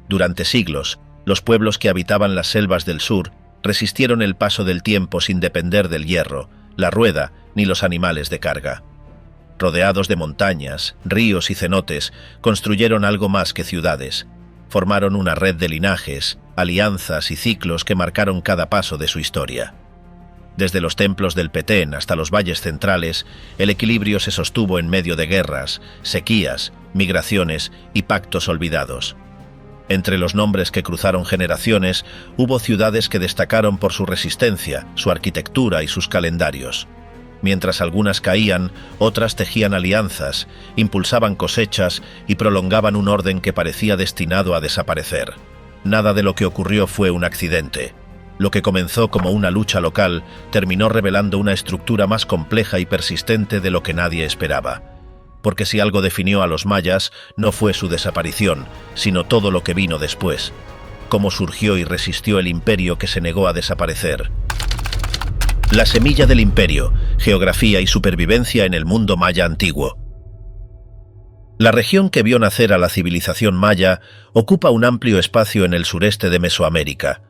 Durante siglos, los pueblos que habitaban las selvas del sur resistieron el paso del tiempo sin depender del hierro, la rueda ni los animales de carga. Rodeados de montañas, ríos y cenotes, construyeron algo más que ciudades. Formaron una red de linajes, alianzas y ciclos que marcaron cada paso de su historia. Desde los templos del Petén hasta los valles centrales, el equilibrio se sostuvo en medio de guerras, sequías, migraciones y pactos olvidados. Entre los nombres que cruzaron generaciones, hubo ciudades que destacaron por su resistencia, su arquitectura y sus calendarios. Mientras algunas caían, otras tejían alianzas, impulsaban cosechas y prolongaban un orden que parecía destinado a desaparecer. Nada de lo que ocurrió fue un accidente. Lo que comenzó como una lucha local terminó revelando una estructura más compleja y persistente de lo que nadie esperaba. Porque si algo definió a los mayas, no fue su desaparición, sino todo lo que vino después. Cómo surgió y resistió el imperio que se negó a desaparecer. La semilla del imperio, geografía y supervivencia en el mundo maya antiguo. La región que vio nacer a la civilización maya ocupa un amplio espacio en el sureste de Mesoamérica.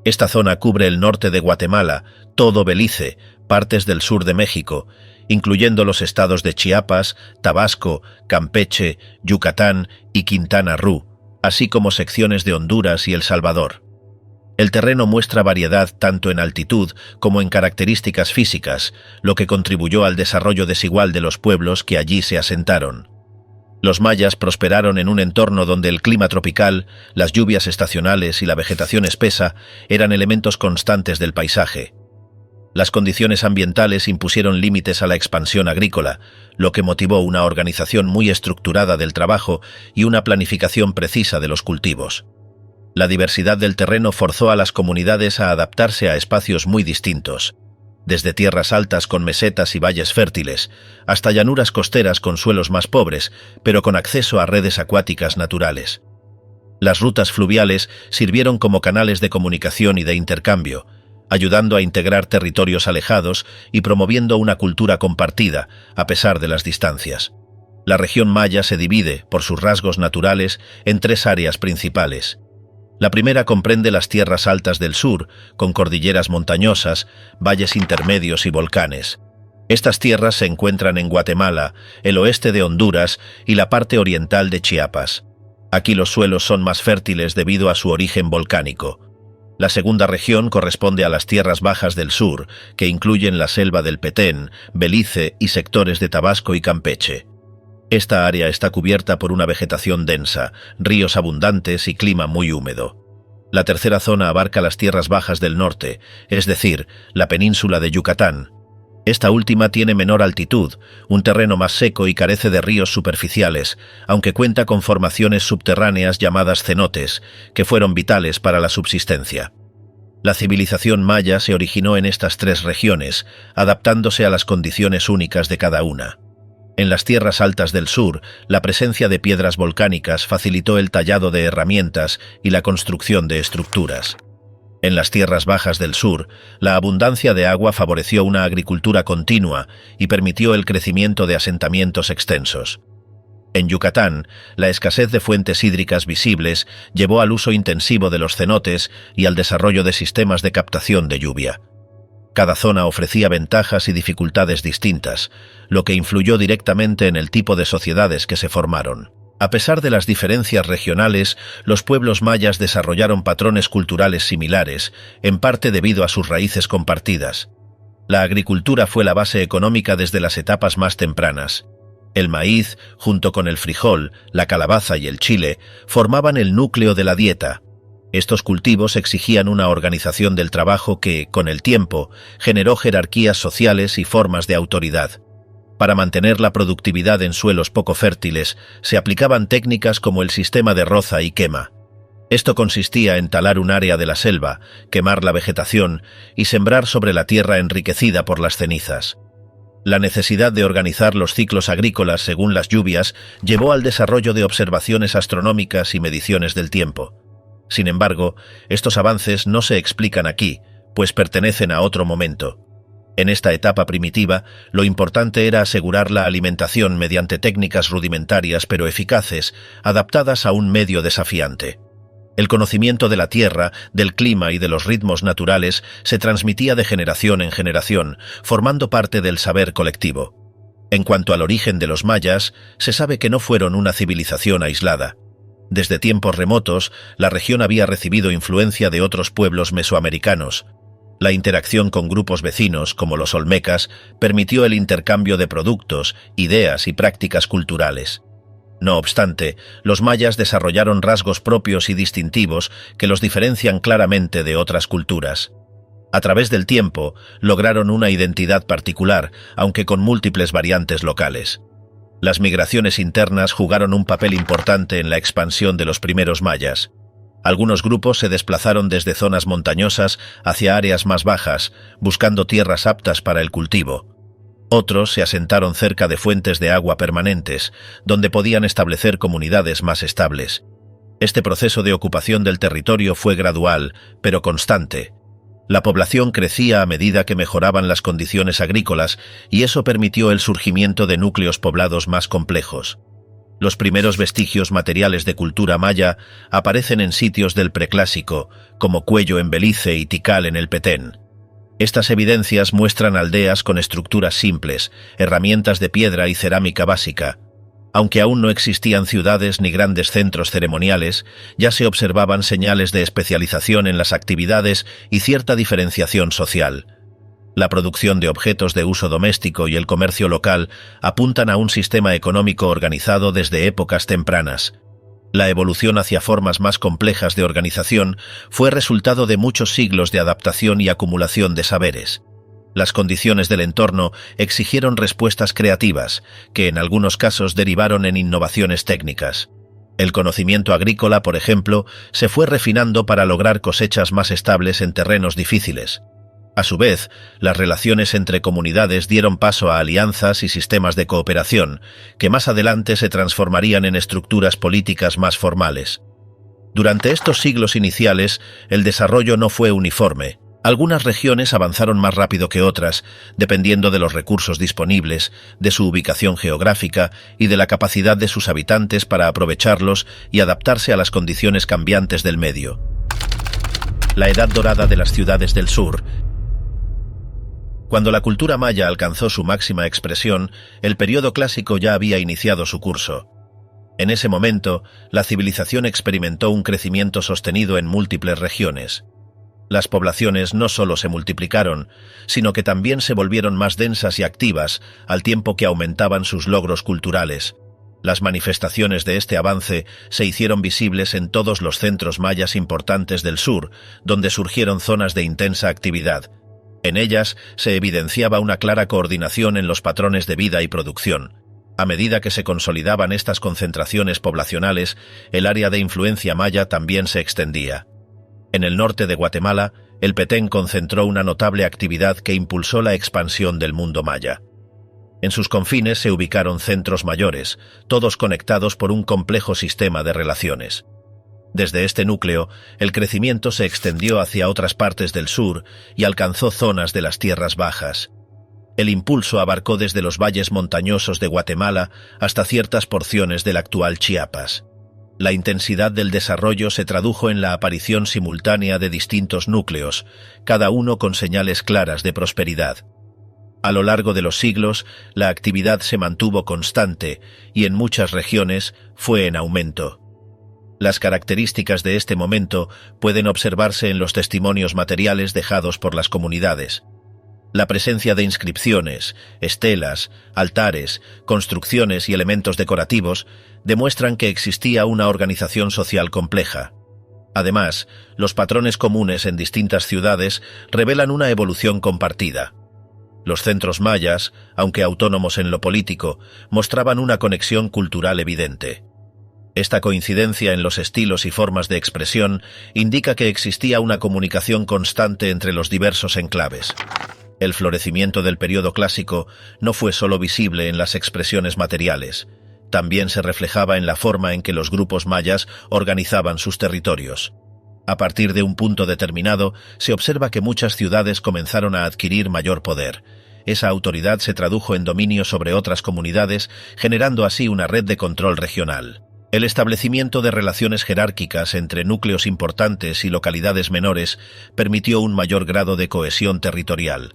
Esta zona cubre el norte de Guatemala, todo Belice, partes del sur de México, incluyendo los estados de Chiapas, Tabasco, Campeche, Yucatán y Quintana Roo, así como secciones de Honduras y El Salvador. El terreno muestra variedad tanto en altitud como en características físicas, lo que contribuyó al desarrollo desigual de los pueblos que allí se asentaron. Los mayas prosperaron en un entorno donde el clima tropical, las lluvias estacionales y la vegetación espesa eran elementos constantes del paisaje. Las condiciones ambientales impusieron límites a la expansión agrícola, lo que motivó una organización muy estructurada del trabajo y una planificación precisa de los cultivos. La diversidad del terreno forzó a las comunidades a adaptarse a espacios muy distintos, desde tierras altas con mesetas y valles fértiles, hasta llanuras costeras con suelos más pobres, pero con acceso a redes acuáticas naturales. Las rutas fluviales sirvieron como canales de comunicación y de intercambio, ayudando a integrar territorios alejados y promoviendo una cultura compartida, a pesar de las distancias. La región maya se divide, por sus rasgos naturales, en tres áreas principales. La primera comprende las tierras altas del sur, con cordilleras montañosas, valles intermedios y volcanes. Estas tierras se encuentran en Guatemala, el oeste de Honduras y la parte oriental de Chiapas. Aquí los suelos son más fértiles debido a su origen volcánico. La segunda región corresponde a las tierras bajas del sur, que incluyen la selva del Petén, Belice y sectores de Tabasco y Campeche. Esta área está cubierta por una vegetación densa, ríos abundantes y clima muy húmedo. La tercera zona abarca las tierras bajas del norte, es decir, la península de Yucatán. Esta última tiene menor altitud, un terreno más seco y carece de ríos superficiales, aunque cuenta con formaciones subterráneas llamadas cenotes, que fueron vitales para la subsistencia. La civilización maya se originó en estas tres regiones, adaptándose a las condiciones únicas de cada una. En las tierras altas del sur, la presencia de piedras volcánicas facilitó el tallado de herramientas y la construcción de estructuras. En las tierras bajas del sur, la abundancia de agua favoreció una agricultura continua y permitió el crecimiento de asentamientos extensos. En Yucatán, la escasez de fuentes hídricas visibles llevó al uso intensivo de los cenotes y al desarrollo de sistemas de captación de lluvia. Cada zona ofrecía ventajas y dificultades distintas, lo que influyó directamente en el tipo de sociedades que se formaron. A pesar de las diferencias regionales, los pueblos mayas desarrollaron patrones culturales similares, en parte debido a sus raíces compartidas. La agricultura fue la base económica desde las etapas más tempranas. El maíz, junto con el frijol, la calabaza y el chile, formaban el núcleo de la dieta. Estos cultivos exigían una organización del trabajo que, con el tiempo, generó jerarquías sociales y formas de autoridad. Para mantener la productividad en suelos poco fértiles, se aplicaban técnicas como el sistema de roza y quema. Esto consistía en talar un área de la selva, quemar la vegetación y sembrar sobre la tierra enriquecida por las cenizas. La necesidad de organizar los ciclos agrícolas según las lluvias llevó al desarrollo de observaciones astronómicas y mediciones del tiempo. Sin embargo, estos avances no se explican aquí, pues pertenecen a otro momento. En esta etapa primitiva, lo importante era asegurar la alimentación mediante técnicas rudimentarias pero eficaces, adaptadas a un medio desafiante. El conocimiento de la tierra, del clima y de los ritmos naturales se transmitía de generación en generación, formando parte del saber colectivo. En cuanto al origen de los mayas, se sabe que no fueron una civilización aislada. Desde tiempos remotos, la región había recibido influencia de otros pueblos mesoamericanos. La interacción con grupos vecinos, como los olmecas, permitió el intercambio de productos, ideas y prácticas culturales. No obstante, los mayas desarrollaron rasgos propios y distintivos que los diferencian claramente de otras culturas. A través del tiempo, lograron una identidad particular, aunque con múltiples variantes locales. Las migraciones internas jugaron un papel importante en la expansión de los primeros mayas. Algunos grupos se desplazaron desde zonas montañosas hacia áreas más bajas, buscando tierras aptas para el cultivo. Otros se asentaron cerca de fuentes de agua permanentes, donde podían establecer comunidades más estables. Este proceso de ocupación del territorio fue gradual, pero constante. La población crecía a medida que mejoraban las condiciones agrícolas y eso permitió el surgimiento de núcleos poblados más complejos. Los primeros vestigios materiales de cultura maya aparecen en sitios del preclásico, como Cuello en Belice y Tikal en el Petén. Estas evidencias muestran aldeas con estructuras simples, herramientas de piedra y cerámica básica. Aunque aún no existían ciudades ni grandes centros ceremoniales, ya se observaban señales de especialización en las actividades y cierta diferenciación social. La producción de objetos de uso doméstico y el comercio local apuntan a un sistema económico organizado desde épocas tempranas. La evolución hacia formas más complejas de organización fue resultado de muchos siglos de adaptación y acumulación de saberes. Las condiciones del entorno exigieron respuestas creativas, que en algunos casos derivaron en innovaciones técnicas. El conocimiento agrícola, por ejemplo, se fue refinando para lograr cosechas más estables en terrenos difíciles. A su vez, las relaciones entre comunidades dieron paso a alianzas y sistemas de cooperación, que más adelante se transformarían en estructuras políticas más formales. Durante estos siglos iniciales, el desarrollo no fue uniforme. Algunas regiones avanzaron más rápido que otras, dependiendo de los recursos disponibles, de su ubicación geográfica y de la capacidad de sus habitantes para aprovecharlos y adaptarse a las condiciones cambiantes del medio. La Edad Dorada de las ciudades del sur. Cuando la cultura maya alcanzó su máxima expresión, el período clásico ya había iniciado su curso. En ese momento, la civilización experimentó un crecimiento sostenido en múltiples regiones. Las poblaciones no solo se multiplicaron, sino que también se volvieron más densas y activas al tiempo que aumentaban sus logros culturales. Las manifestaciones de este avance se hicieron visibles en todos los centros mayas importantes del sur, donde surgieron zonas de intensa actividad. En ellas se evidenciaba una clara coordinación en los patrones de vida y producción. A medida que se consolidaban estas concentraciones poblacionales, el área de influencia maya también se extendía. En el norte de Guatemala, el Petén concentró una notable actividad que impulsó la expansión del mundo maya. En sus confines se ubicaron centros mayores, todos conectados por un complejo sistema de relaciones. Desde este núcleo, el crecimiento se extendió hacia otras partes del sur y alcanzó zonas de las tierras bajas. El impulso abarcó desde los valles montañosos de Guatemala hasta ciertas porciones del actual Chiapas. La intensidad del desarrollo se tradujo en la aparición simultánea de distintos núcleos, cada uno con señales claras de prosperidad. A lo largo de los siglos, la actividad se mantuvo constante y en muchas regiones fue en aumento. Las características de este momento pueden observarse en los testimonios materiales dejados por las comunidades. La presencia de inscripciones, estelas, altares, construcciones y elementos decorativos demuestran que existía una organización social compleja. Además, los patrones comunes en distintas ciudades revelan una evolución compartida. Los centros mayas, aunque autónomos en lo político, mostraban una conexión cultural evidente. Esta coincidencia en los estilos y formas de expresión indica que existía una comunicación constante entre los diversos enclaves. El florecimiento del período clásico no fue solo visible en las expresiones materiales, también se reflejaba en la forma en que los grupos mayas organizaban sus territorios. A partir de un punto determinado, se observa que muchas ciudades comenzaron a adquirir mayor poder. Esa autoridad se tradujo en dominio sobre otras comunidades, generando así una red de control regional. El establecimiento de relaciones jerárquicas entre núcleos importantes y localidades menores permitió un mayor grado de cohesión territorial.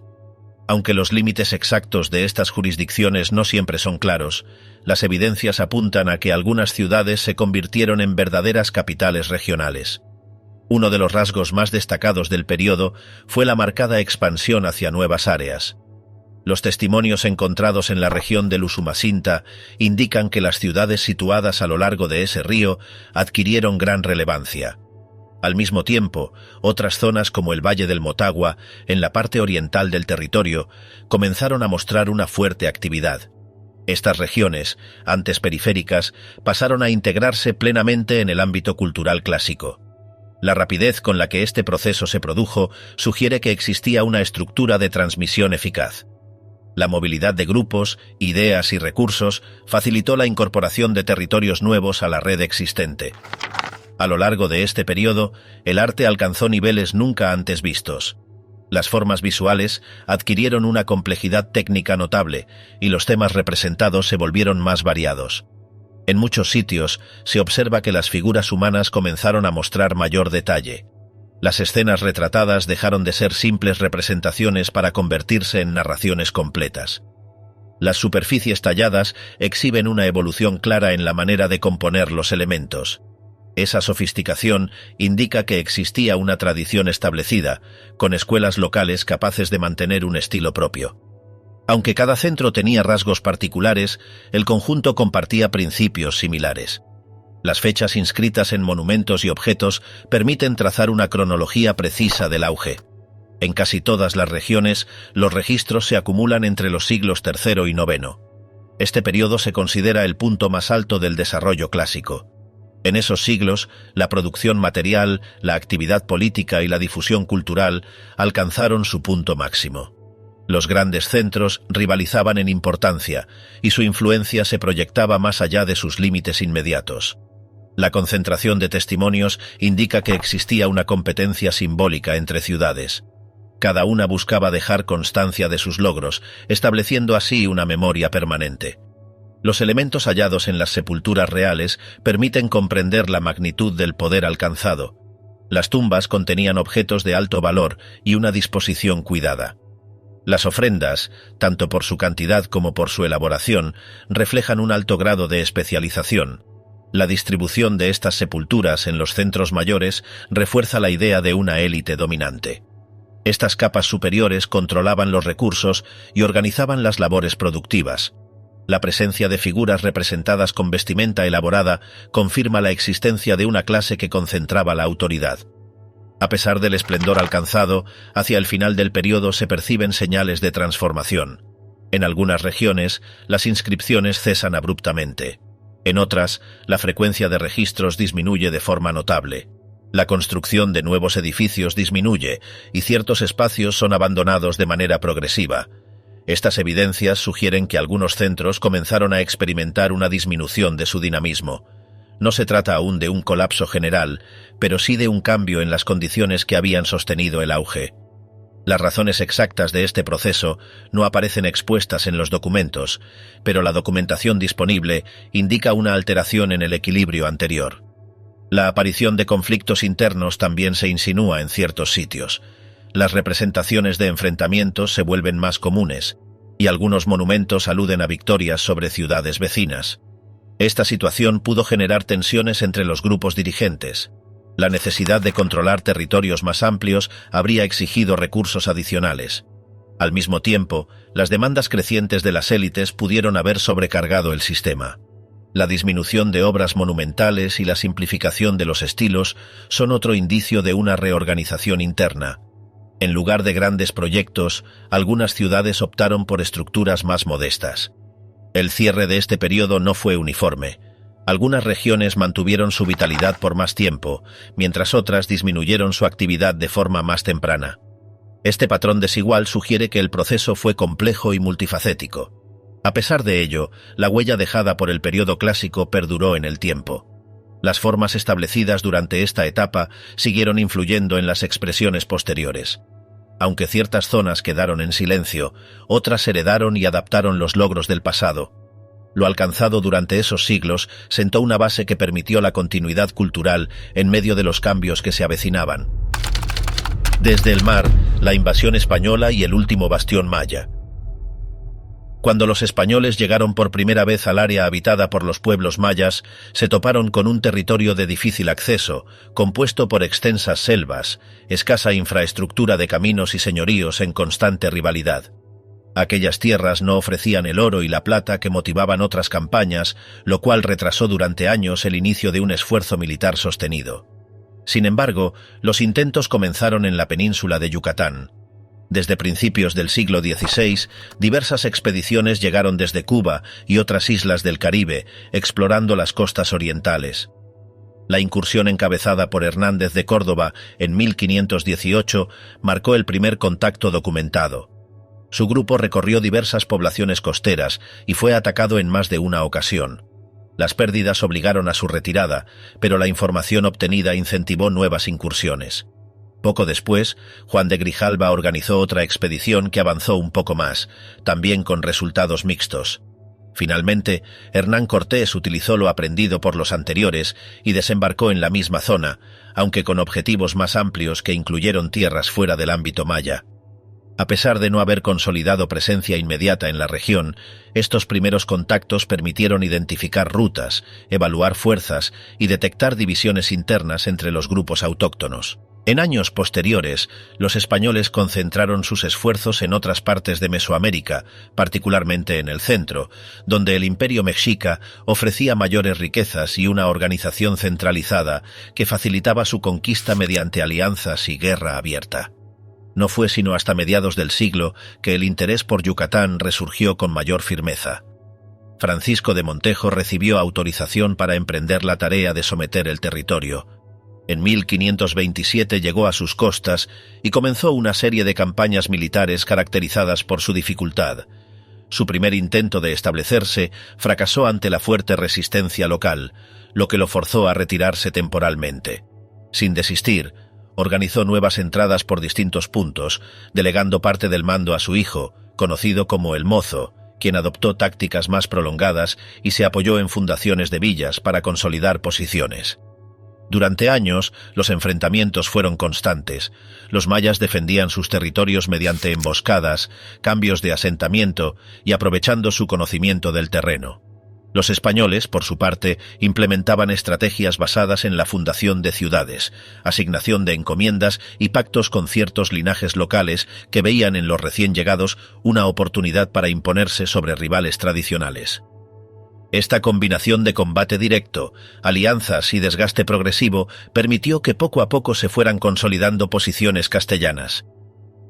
Aunque los límites exactos de estas jurisdicciones no siempre son claros, las evidencias apuntan a que algunas ciudades se convirtieron en verdaderas capitales regionales. Uno de los rasgos más destacados del periodo fue la marcada expansión hacia nuevas áreas. Los testimonios encontrados en la región del Usumacinta indican que las ciudades situadas a lo largo de ese río adquirieron gran relevancia. Al mismo tiempo, otras zonas como el Valle del Motagua, en la parte oriental del territorio, comenzaron a mostrar una fuerte actividad. Estas regiones, antes periféricas, pasaron a integrarse plenamente en el ámbito cultural clásico. La rapidez con la que este proceso se produjo sugiere que existía una estructura de transmisión eficaz. La movilidad de grupos, ideas y recursos facilitó la incorporación de territorios nuevos a la red existente. A lo largo de este periodo, el arte alcanzó niveles nunca antes vistos. Las formas visuales adquirieron una complejidad técnica notable y los temas representados se volvieron más variados. En muchos sitios se observa que las figuras humanas comenzaron a mostrar mayor detalle. Las escenas retratadas dejaron de ser simples representaciones para convertirse en narraciones completas. Las superficies talladas exhiben una evolución clara en la manera de componer los elementos. Esa sofisticación indica que existía una tradición establecida, con escuelas locales capaces de mantener un estilo propio. Aunque cada centro tenía rasgos particulares, el conjunto compartía principios similares. Las fechas inscritas en monumentos y objetos permiten trazar una cronología precisa del auge. En casi todas las regiones, los registros se acumulan entre los siglos III y IX. Este periodo se considera el punto más alto del desarrollo clásico. En esos siglos, la producción material, la actividad política y la difusión cultural alcanzaron su punto máximo. Los grandes centros rivalizaban en importancia, y su influencia se proyectaba más allá de sus límites inmediatos. La concentración de testimonios indica que existía una competencia simbólica entre ciudades. Cada una buscaba dejar constancia de sus logros, estableciendo así una memoria permanente. Los elementos hallados en las sepulturas reales permiten comprender la magnitud del poder alcanzado. Las tumbas contenían objetos de alto valor y una disposición cuidada. Las ofrendas, tanto por su cantidad como por su elaboración, reflejan un alto grado de especialización. La distribución de estas sepulturas en los centros mayores refuerza la idea de una élite dominante. Estas capas superiores controlaban los recursos y organizaban las labores productivas. La presencia de figuras representadas con vestimenta elaborada confirma la existencia de una clase que concentraba la autoridad. A pesar del esplendor alcanzado, hacia el final del periodo se perciben señales de transformación. En algunas regiones, las inscripciones cesan abruptamente. En otras, la frecuencia de registros disminuye de forma notable. La construcción de nuevos edificios disminuye y ciertos espacios son abandonados de manera progresiva. Estas evidencias sugieren que algunos centros comenzaron a experimentar una disminución de su dinamismo. No se trata aún de un colapso general, pero sí de un cambio en las condiciones que habían sostenido el auge. Las razones exactas de este proceso no aparecen expuestas en los documentos, pero la documentación disponible indica una alteración en el equilibrio anterior. La aparición de conflictos internos también se insinúa en ciertos sitios. Las representaciones de enfrentamientos se vuelven más comunes, y algunos monumentos aluden a victorias sobre ciudades vecinas. Esta situación pudo generar tensiones entre los grupos dirigentes. La necesidad de controlar territorios más amplios habría exigido recursos adicionales. Al mismo tiempo, las demandas crecientes de las élites pudieron haber sobrecargado el sistema. La disminución de obras monumentales y la simplificación de los estilos son otro indicio de una reorganización interna. En lugar de grandes proyectos, algunas ciudades optaron por estructuras más modestas. El cierre de este periodo no fue uniforme. Algunas regiones mantuvieron su vitalidad por más tiempo, mientras otras disminuyeron su actividad de forma más temprana. Este patrón desigual sugiere que el proceso fue complejo y multifacético. A pesar de ello, la huella dejada por el periodo clásico perduró en el tiempo. Las formas establecidas durante esta etapa siguieron influyendo en las expresiones posteriores. Aunque ciertas zonas quedaron en silencio, otras heredaron y adaptaron los logros del pasado. Lo alcanzado durante esos siglos sentó una base que permitió la continuidad cultural en medio de los cambios que se avecinaban. Desde el mar, la invasión española y el último bastión maya. Cuando los españoles llegaron por primera vez al área habitada por los pueblos mayas, se toparon con un territorio de difícil acceso, compuesto por extensas selvas, escasa infraestructura de caminos y señoríos en constante rivalidad. Aquellas tierras no ofrecían el oro y la plata que motivaban otras campañas, lo cual retrasó durante años el inicio de un esfuerzo militar sostenido. Sin embargo, los intentos comenzaron en la península de Yucatán. Desde principios del siglo XVI, diversas expediciones llegaron desde Cuba y otras islas del Caribe, explorando las costas orientales. La incursión encabezada por Hernández de Córdoba en 1518 marcó el primer contacto documentado. Su grupo recorrió diversas poblaciones costeras y fue atacado en más de una ocasión. Las pérdidas obligaron a su retirada, pero la información obtenida incentivó nuevas incursiones. Poco después, Juan de Grijalva organizó otra expedición que avanzó un poco más, también con resultados mixtos. Finalmente, Hernán Cortés utilizó lo aprendido por los anteriores y desembarcó en la misma zona, aunque con objetivos más amplios que incluyeron tierras fuera del ámbito maya. A pesar de no haber consolidado presencia inmediata en la región, estos primeros contactos permitieron identificar rutas, evaluar fuerzas y detectar divisiones internas entre los grupos autóctonos. En años posteriores, los españoles concentraron sus esfuerzos en otras partes de Mesoamérica, particularmente en el centro, donde el Imperio Mexica ofrecía mayores riquezas y una organización centralizada que facilitaba su conquista mediante alianzas y guerra abierta. No fue sino hasta mediados del siglo que el interés por Yucatán resurgió con mayor firmeza. Francisco de Montejo recibió autorización para emprender la tarea de someter el territorio. En 1527 llegó a sus costas y comenzó una serie de campañas militares caracterizadas por su dificultad. Su primer intento de establecerse fracasó ante la fuerte resistencia local, lo que lo forzó a retirarse temporalmente. Sin desistir, organizó nuevas entradas por distintos puntos, delegando parte del mando a su hijo, conocido como el Mozo, quien adoptó tácticas más prolongadas y se apoyó en fundaciones de villas para consolidar posiciones. Durante años, los enfrentamientos fueron constantes. Los mayas defendían sus territorios mediante emboscadas, cambios de asentamiento y aprovechando su conocimiento del terreno. Los españoles, por su parte, implementaban estrategias basadas en la fundación de ciudades, asignación de encomiendas y pactos con ciertos linajes locales que veían en los recién llegados una oportunidad para imponerse sobre rivales tradicionales. Esta combinación de combate directo, alianzas y desgaste progresivo permitió que poco a poco se fueran consolidando posiciones castellanas.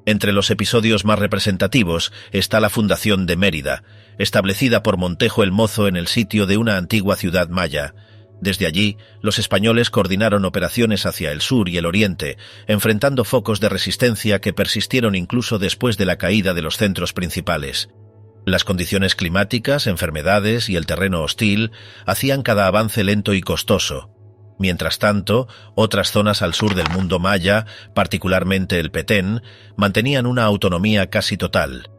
Entre los episodios más representativos está la fundación de Mérida, establecida por Montejo el Mozo en el sitio de una antigua ciudad maya. Desde allí, los españoles coordinaron operaciones hacia el sur y el oriente, enfrentando focos de resistencia que persistieron incluso después de la caída de los centros principales. Las condiciones climáticas, enfermedades y el terreno hostil hacían cada avance lento y costoso. Mientras tanto, otras zonas al sur del mundo maya, particularmente el Petén, mantenían una autonomía casi total.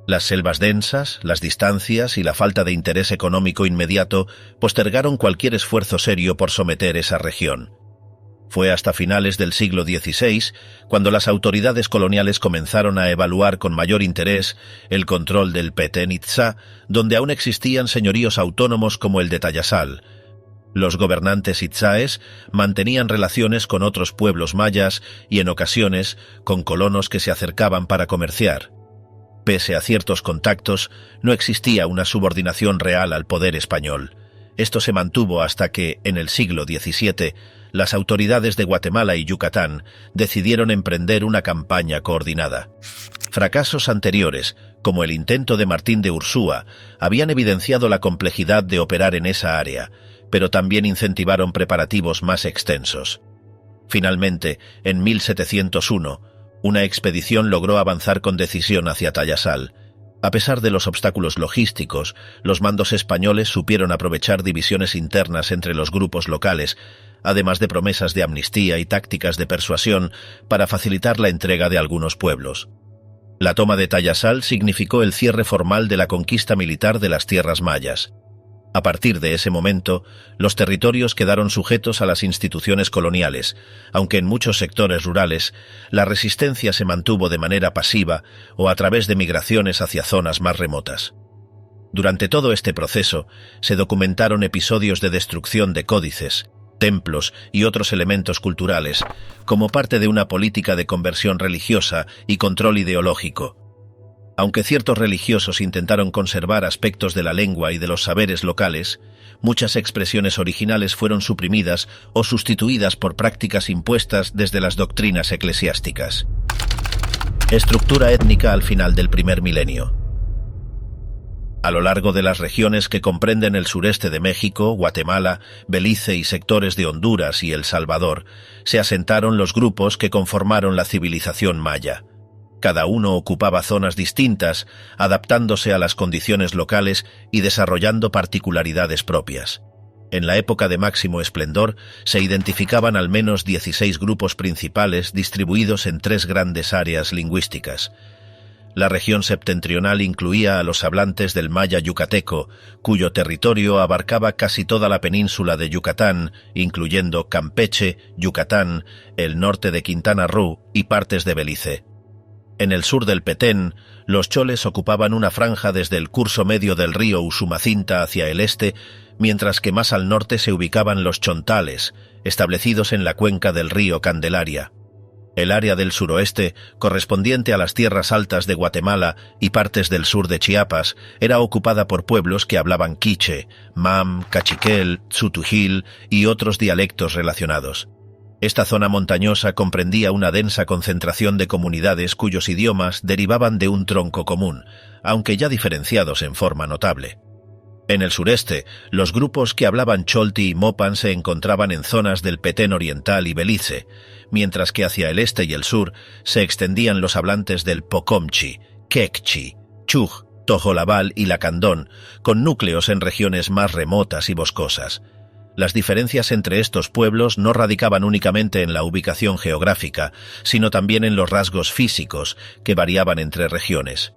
Las selvas densas, las distancias y la falta de interés económico inmediato postergaron cualquier esfuerzo serio por someter esa región. Fue hasta finales del siglo XVI cuando las autoridades coloniales comenzaron a evaluar con mayor interés el control del Petén Itzá, donde aún existían señoríos autónomos como el de Tayasal. Los gobernantes itzáes mantenían relaciones con otros pueblos mayas y en ocasiones con colonos que se acercaban para comerciar. Pese a ciertos contactos, no existía una subordinación real al poder español. Esto se mantuvo hasta que, en el siglo XVII, las autoridades de Guatemala y Yucatán decidieron emprender una campaña coordinada. Fracasos anteriores, como el intento de Martín de Ursúa, habían evidenciado la complejidad de operar en esa área, pero también incentivaron preparativos más extensos. Finalmente, en 1701, una expedición logró avanzar con decisión hacia Tayasal. A pesar de los obstáculos logísticos, los mandos españoles supieron aprovechar divisiones internas entre los grupos locales, además de promesas de amnistía y tácticas de persuasión para facilitar la entrega de algunos pueblos. La toma de Tayasal significó el cierre formal de la conquista militar de las tierras mayas. A partir de ese momento, los territorios quedaron sujetos a las instituciones coloniales, aunque en muchos sectores rurales la resistencia se mantuvo de manera pasiva o a través de migraciones hacia zonas más remotas. Durante todo este proceso, se documentaron episodios de destrucción de códices, templos y otros elementos culturales, como parte de una política de conversión religiosa y control ideológico. Aunque ciertos religiosos intentaron conservar aspectos de la lengua y de los saberes locales, muchas expresiones originales fueron suprimidas o sustituidas por prácticas impuestas desde las doctrinas eclesiásticas. Estructura étnica al final del primer milenio. A lo largo de las regiones que comprenden el sureste de México, Guatemala, Belice y sectores de Honduras y El Salvador, se asentaron los grupos que conformaron la civilización maya. Cada uno ocupaba zonas distintas, adaptándose a las condiciones locales y desarrollando particularidades propias. En la época de máximo esplendor, se identificaban al menos 16 grupos principales distribuidos en 3 grandes áreas lingüísticas. La región septentrional incluía a los hablantes del maya yucateco, cuyo territorio abarcaba casi toda la península de Yucatán, incluyendo Campeche, Yucatán, el norte de Quintana Roo y partes de Belice. En el sur del Petén, los choles ocupaban una franja desde el curso medio del río Usumacinta hacia el este, mientras que más al norte se ubicaban los chontales, establecidos en la cuenca del río Candelaria. El área del suroeste, correspondiente a las tierras altas de Guatemala y partes del sur de Chiapas, era ocupada por pueblos que hablaban quiche, mam, cachiquel, tzutujil y otros dialectos relacionados. Esta zona montañosa comprendía una densa concentración de comunidades cuyos idiomas derivaban de un tronco común, aunque ya diferenciados en forma notable. En el sureste, los grupos que hablaban cholti y mopan se encontraban en zonas del Petén Oriental y Belice, mientras que hacia el este y el sur se extendían los hablantes del pocomchi, quechchi, chuj, tojolabal y lacandón, con núcleos en regiones más remotas y boscosas. Las diferencias entre estos pueblos no radicaban únicamente en la ubicación geográfica, sino también en los rasgos físicos, que variaban entre regiones.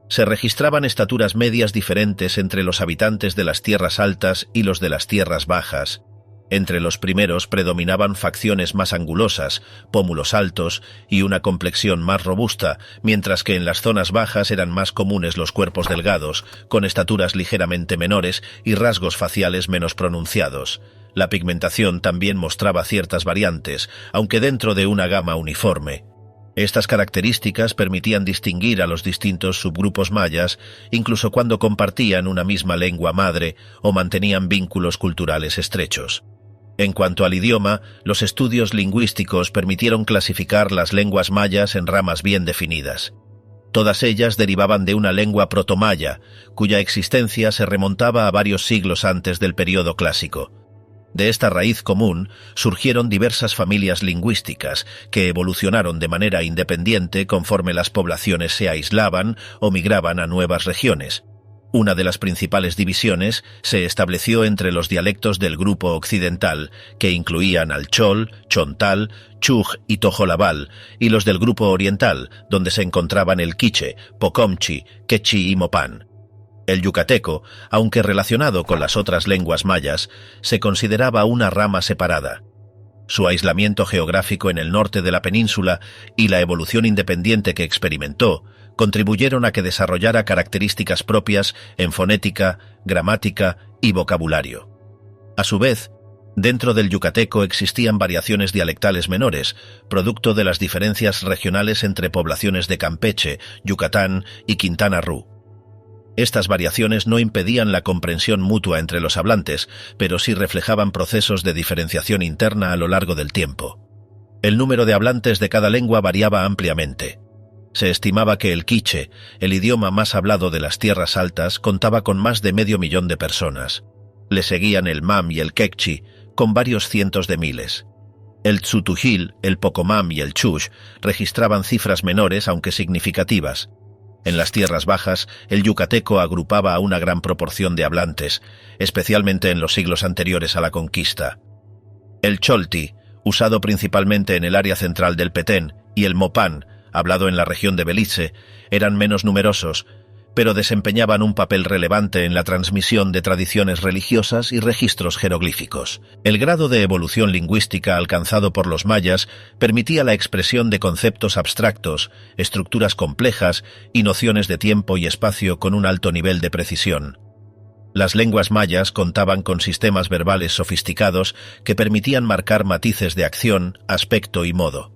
Se registraban estaturas medias diferentes entre los habitantes de las tierras altas y los de las tierras bajas. Entre los primeros predominaban facciones más angulosas, pómulos altos y una complexión más robusta, mientras que en las zonas bajas eran más comunes los cuerpos delgados, con estaturas ligeramente menores y rasgos faciales menos pronunciados. La pigmentación también mostraba ciertas variantes, aunque dentro de una gama uniforme. Estas características permitían distinguir a los distintos subgrupos mayas, incluso cuando compartían una misma lengua madre o mantenían vínculos culturales estrechos. En cuanto al idioma, los estudios lingüísticos permitieron clasificar las lenguas mayas en ramas bien definidas. Todas ellas derivaban de una lengua protomaya, cuya existencia se remontaba a varios siglos antes del período clásico. De esta raíz común surgieron diversas familias lingüísticas que evolucionaron de manera independiente conforme las poblaciones se aislaban o migraban a nuevas regiones. Una de las principales divisiones se estableció entre los dialectos del grupo occidental, que incluían al chol, chontal, chuj y tojolabal, y los del grupo oriental, donde se encontraban el quiche, pocomchi, quechí y mopán. El yucateco, aunque relacionado con las otras lenguas mayas, se consideraba una rama separada. Su aislamiento geográfico en el norte de la península y la evolución independiente que experimentó contribuyeron a que desarrollara características propias en fonética, gramática y vocabulario. A su vez, dentro del yucateco existían variaciones dialectales menores, producto de las diferencias regionales entre poblaciones de Campeche, Yucatán y Quintana Roo. Estas variaciones no impedían la comprensión mutua entre los hablantes, pero sí reflejaban procesos de diferenciación interna a lo largo del tiempo. El número de hablantes de cada lengua variaba ampliamente. Se estimaba que el quiche, el idioma más hablado de las tierras altas, contaba con más de 500.000 de personas. Le seguían el mam y el quechí, con varios cientos de miles. El tzutujil, el pocomam y el chuj registraban cifras menores aunque significativas. En las tierras bajas, el yucateco agrupaba a una gran proporción de hablantes, especialmente en los siglos anteriores a la conquista. El cholti, usado principalmente en el área central del Petén, y el mopán, hablado en la región de Belice, eran menos numerosos, pero desempeñaban un papel relevante en la transmisión de tradiciones religiosas y registros jeroglíficos. El grado de evolución lingüística alcanzado por los mayas permitía la expresión de conceptos abstractos, estructuras complejas y nociones de tiempo y espacio con un alto nivel de precisión. Las lenguas mayas contaban con sistemas verbales sofisticados que permitían marcar matices de acción, aspecto y modo.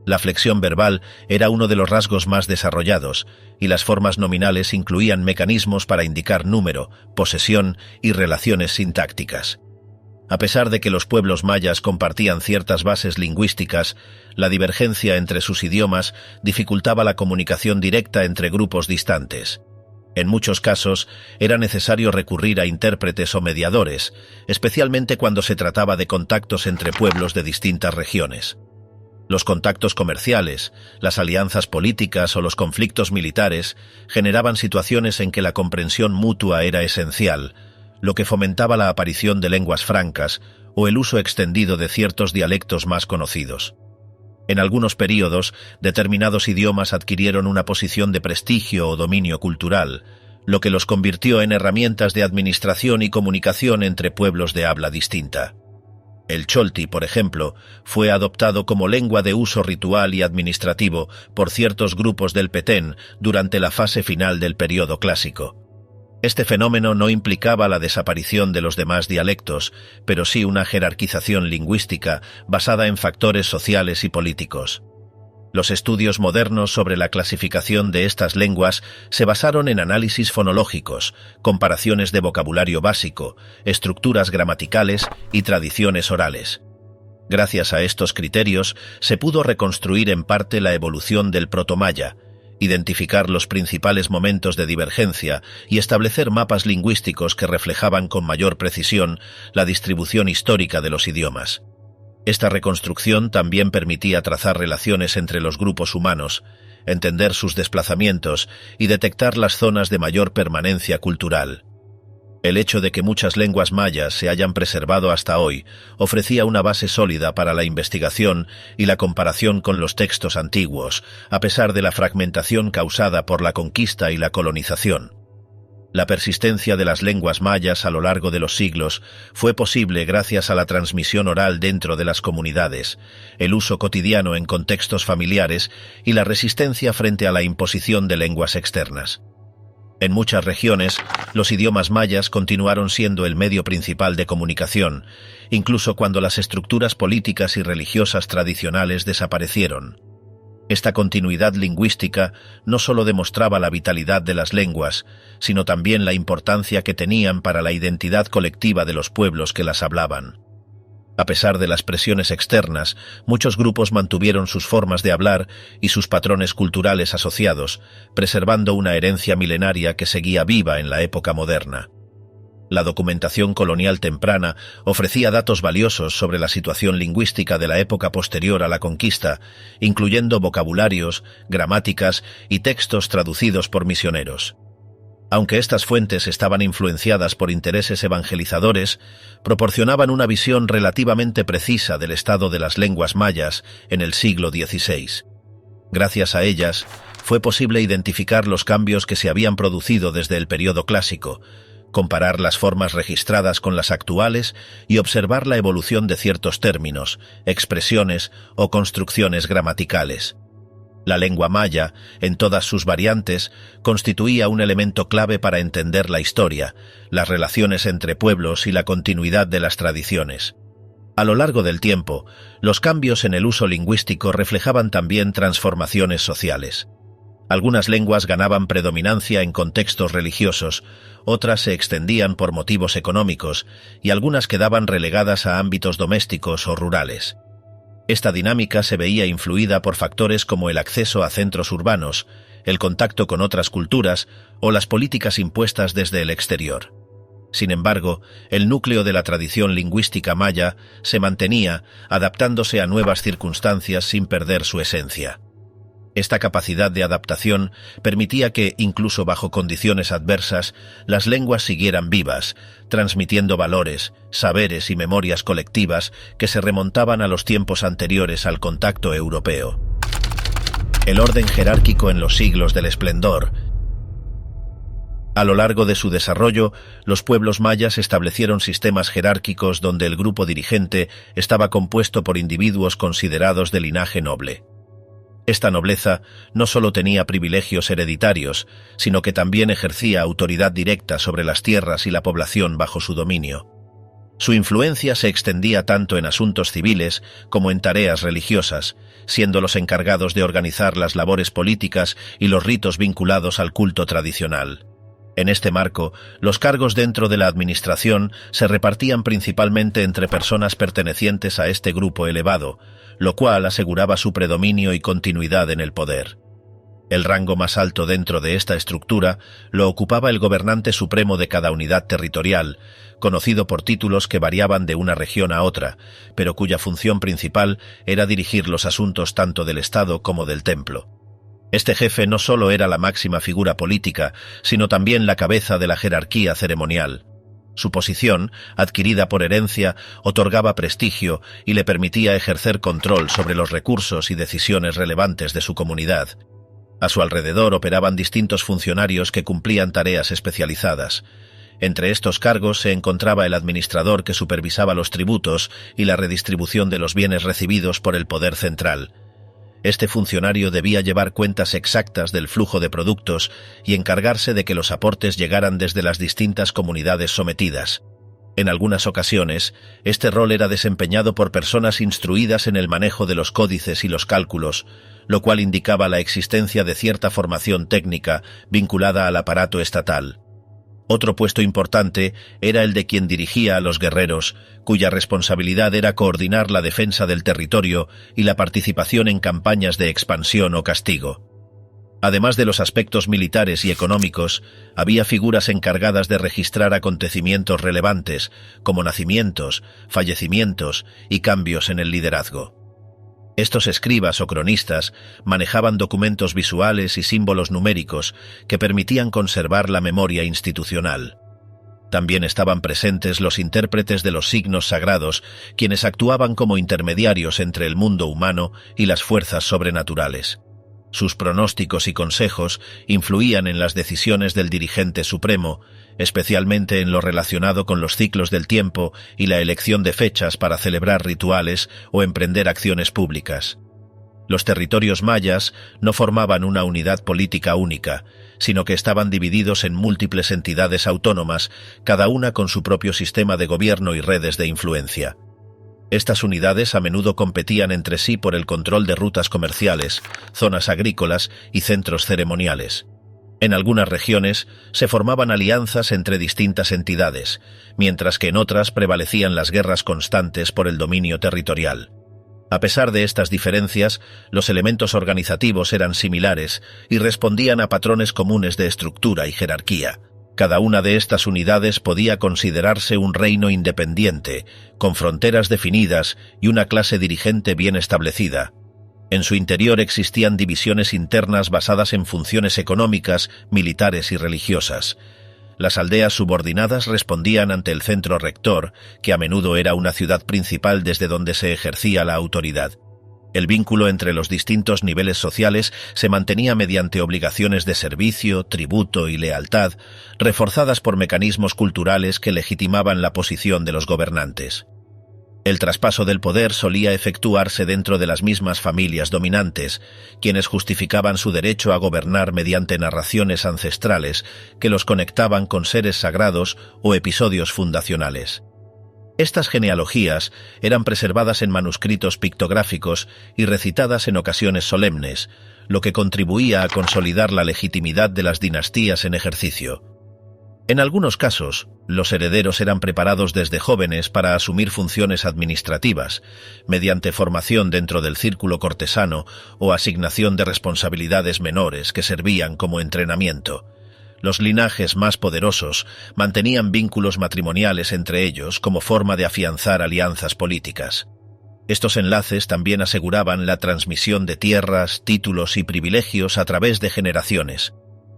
La flexión verbal era uno de los rasgos más desarrollados, y las formas nominales incluían mecanismos para indicar número, posesión y relaciones sintácticas. A pesar de que los pueblos mayas compartían ciertas bases lingüísticas, la divergencia entre sus idiomas dificultaba la comunicación directa entre grupos distantes. En muchos casos, era necesario recurrir a intérpretes o mediadores, especialmente cuando se trataba de contactos entre pueblos de distintas regiones. Los contactos comerciales, las alianzas políticas o los conflictos militares generaban situaciones en que la comprensión mutua era esencial, lo que fomentaba la aparición de lenguas francas o el uso extendido de ciertos dialectos más conocidos. En algunos períodos, determinados idiomas adquirieron una posición de prestigio o dominio cultural, lo que los convirtió en herramientas de administración y comunicación entre pueblos de habla distinta. El cholti, por ejemplo, fue adoptado como lengua de uso ritual y administrativo por ciertos grupos del Petén durante la fase final del período clásico. Este fenómeno no implicaba la desaparición de los demás dialectos, pero sí una jerarquización lingüística basada en factores sociales y políticos. Los estudios modernos sobre la clasificación de estas lenguas se basaron en análisis fonológicos, comparaciones de vocabulario básico, estructuras gramaticales y tradiciones orales. Gracias a estos criterios, se pudo reconstruir en parte la evolución del protomaya, identificar los principales momentos de divergencia y establecer mapas lingüísticos que reflejaban con mayor precisión la distribución histórica de los idiomas. Esta reconstrucción también permitía trazar relaciones entre los grupos humanos, entender sus desplazamientos y detectar las zonas de mayor permanencia cultural. El hecho de que muchas lenguas mayas se hayan preservado hasta hoy ofrecía una base sólida para la investigación y la comparación con los textos antiguos, a pesar de la fragmentación causada por la conquista y la colonización. La persistencia de las lenguas mayas a lo largo de los siglos fue posible gracias a la transmisión oral dentro de las comunidades, el uso cotidiano en contextos familiares y la resistencia frente a la imposición de lenguas externas. En muchas regiones, los idiomas mayas continuaron siendo el medio principal de comunicación, incluso cuando las estructuras políticas y religiosas tradicionales desaparecieron. Esta continuidad lingüística no solo demostraba la vitalidad de las lenguas, sino también la importancia que tenían para la identidad colectiva de los pueblos que las hablaban. A pesar de las presiones externas, muchos grupos mantuvieron sus formas de hablar y sus patrones culturales asociados, preservando una herencia milenaria que seguía viva en la época moderna. La documentación colonial temprana ofrecía datos valiosos sobre la situación lingüística de la época posterior a la conquista, incluyendo vocabularios, gramáticas y textos traducidos por misioneros. Aunque estas fuentes estaban influenciadas por intereses evangelizadores, proporcionaban una visión relativamente precisa del estado de las lenguas mayas en el siglo XVI. Gracias a ellas, fue posible identificar los cambios que se habían producido desde el período clásico, comparar las formas registradas con las actuales y observar la evolución de ciertos términos, expresiones o construcciones gramaticales. La lengua maya, en todas sus variantes, constituía un elemento clave para entender la historia, las relaciones entre pueblos y la continuidad de las tradiciones. A lo largo del tiempo, los cambios en el uso lingüístico reflejaban también transformaciones sociales. Algunas lenguas ganaban predominancia en contextos religiosos, otras se extendían por motivos económicos y algunas quedaban relegadas a ámbitos domésticos o rurales. Esta dinámica se veía influida por factores como el acceso a centros urbanos, el contacto con otras culturas o las políticas impuestas desde el exterior. Sin embargo, el núcleo de la tradición lingüística maya se mantenía, adaptándose a nuevas circunstancias sin perder su esencia. Esta capacidad de adaptación permitía que, incluso bajo condiciones adversas, las lenguas siguieran vivas, transmitiendo valores, saberes y memorias colectivas que se remontaban a los tiempos anteriores al contacto europeo. El orden jerárquico en los siglos del esplendor. A lo largo de su desarrollo, los pueblos mayas establecieron sistemas jerárquicos donde el grupo dirigente estaba compuesto por individuos considerados de linaje noble. Esta nobleza no solo tenía privilegios hereditarios, sino que también ejercía autoridad directa sobre las tierras y la población bajo su dominio. Su influencia se extendía tanto en asuntos civiles como en tareas religiosas, siendo los encargados de organizar las labores políticas y los ritos vinculados al culto tradicional. En este marco, los cargos dentro de la administración se repartían principalmente entre personas pertenecientes a este grupo elevado, lo cual aseguraba su predominio y continuidad en el poder. El rango más alto dentro de esta estructura lo ocupaba el gobernante supremo de cada unidad territorial, conocido por títulos que variaban de una región a otra, pero cuya función principal era dirigir los asuntos tanto del Estado como del templo. Este jefe no solo era la máxima figura política, sino también la cabeza de la jerarquía ceremonial. Su posición, adquirida por herencia, otorgaba prestigio y le permitía ejercer control sobre los recursos y decisiones relevantes de su comunidad. A su alrededor operaban distintos funcionarios que cumplían tareas especializadas. Entre estos cargos se encontraba el administrador que supervisaba los tributos y la redistribución de los bienes recibidos por el poder central. Este funcionario debía llevar cuentas exactas del flujo de productos y encargarse de que los aportes llegaran desde las distintas comunidades sometidas. En algunas ocasiones, este rol era desempeñado por personas instruidas en el manejo de los códices y los cálculos, lo cual indicaba la existencia de cierta formación técnica vinculada al aparato estatal. Otro puesto importante era el de quien dirigía a los guerreros, cuya responsabilidad era coordinar la defensa del territorio y la participación en campañas de expansión o castigo. Además de los aspectos militares y económicos, había figuras encargadas de registrar acontecimientos relevantes, como nacimientos, fallecimientos y cambios en el liderazgo. Estos escribas o cronistas manejaban documentos visuales y símbolos numéricos que permitían conservar la memoria institucional. También estaban presentes los intérpretes de los signos sagrados, quienes actuaban como intermediarios entre el mundo humano y las fuerzas sobrenaturales. Sus pronósticos y consejos influían en las decisiones del dirigente supremo, especialmente en lo relacionado con los ciclos del tiempo y la elección de fechas para celebrar rituales o emprender acciones públicas. Los territorios mayas no formaban una unidad política única, sino que estaban divididos en múltiples entidades autónomas, cada una con su propio sistema de gobierno y redes de influencia. Estas unidades a menudo competían entre sí por el control de rutas comerciales, zonas agrícolas y centros ceremoniales. En algunas regiones se formaban alianzas entre distintas entidades, mientras que en otras prevalecían las guerras constantes por el dominio territorial. A pesar de estas diferencias, los elementos organizativos eran similares y respondían a patrones comunes de estructura y jerarquía. Cada una de estas unidades podía considerarse un reino independiente, con fronteras definidas y una clase dirigente bien establecida. En su interior existían divisiones internas basadas en funciones económicas, militares y religiosas. Las aldeas subordinadas respondían ante el centro rector, que a menudo era una ciudad principal desde donde se ejercía la autoridad. El vínculo entre los distintos niveles sociales se mantenía mediante obligaciones de servicio, tributo y lealtad, reforzadas por mecanismos culturales que legitimaban la posición de los gobernantes. El traspaso del poder solía efectuarse dentro de las mismas familias dominantes, quienes justificaban su derecho a gobernar mediante narraciones ancestrales que los conectaban con seres sagrados o episodios fundacionales. Estas genealogías eran preservadas en manuscritos pictográficos y recitadas en ocasiones solemnes, lo que contribuía a consolidar la legitimidad de las dinastías en ejercicio. En algunos casos, los herederos eran preparados desde jóvenes para asumir funciones administrativas, mediante formación dentro del círculo cortesano o asignación de responsabilidades menores que servían como entrenamiento. Los linajes más poderosos mantenían vínculos matrimoniales entre ellos como forma de afianzar alianzas políticas. Estos enlaces también aseguraban la transmisión de tierras, títulos y privilegios a través de generaciones.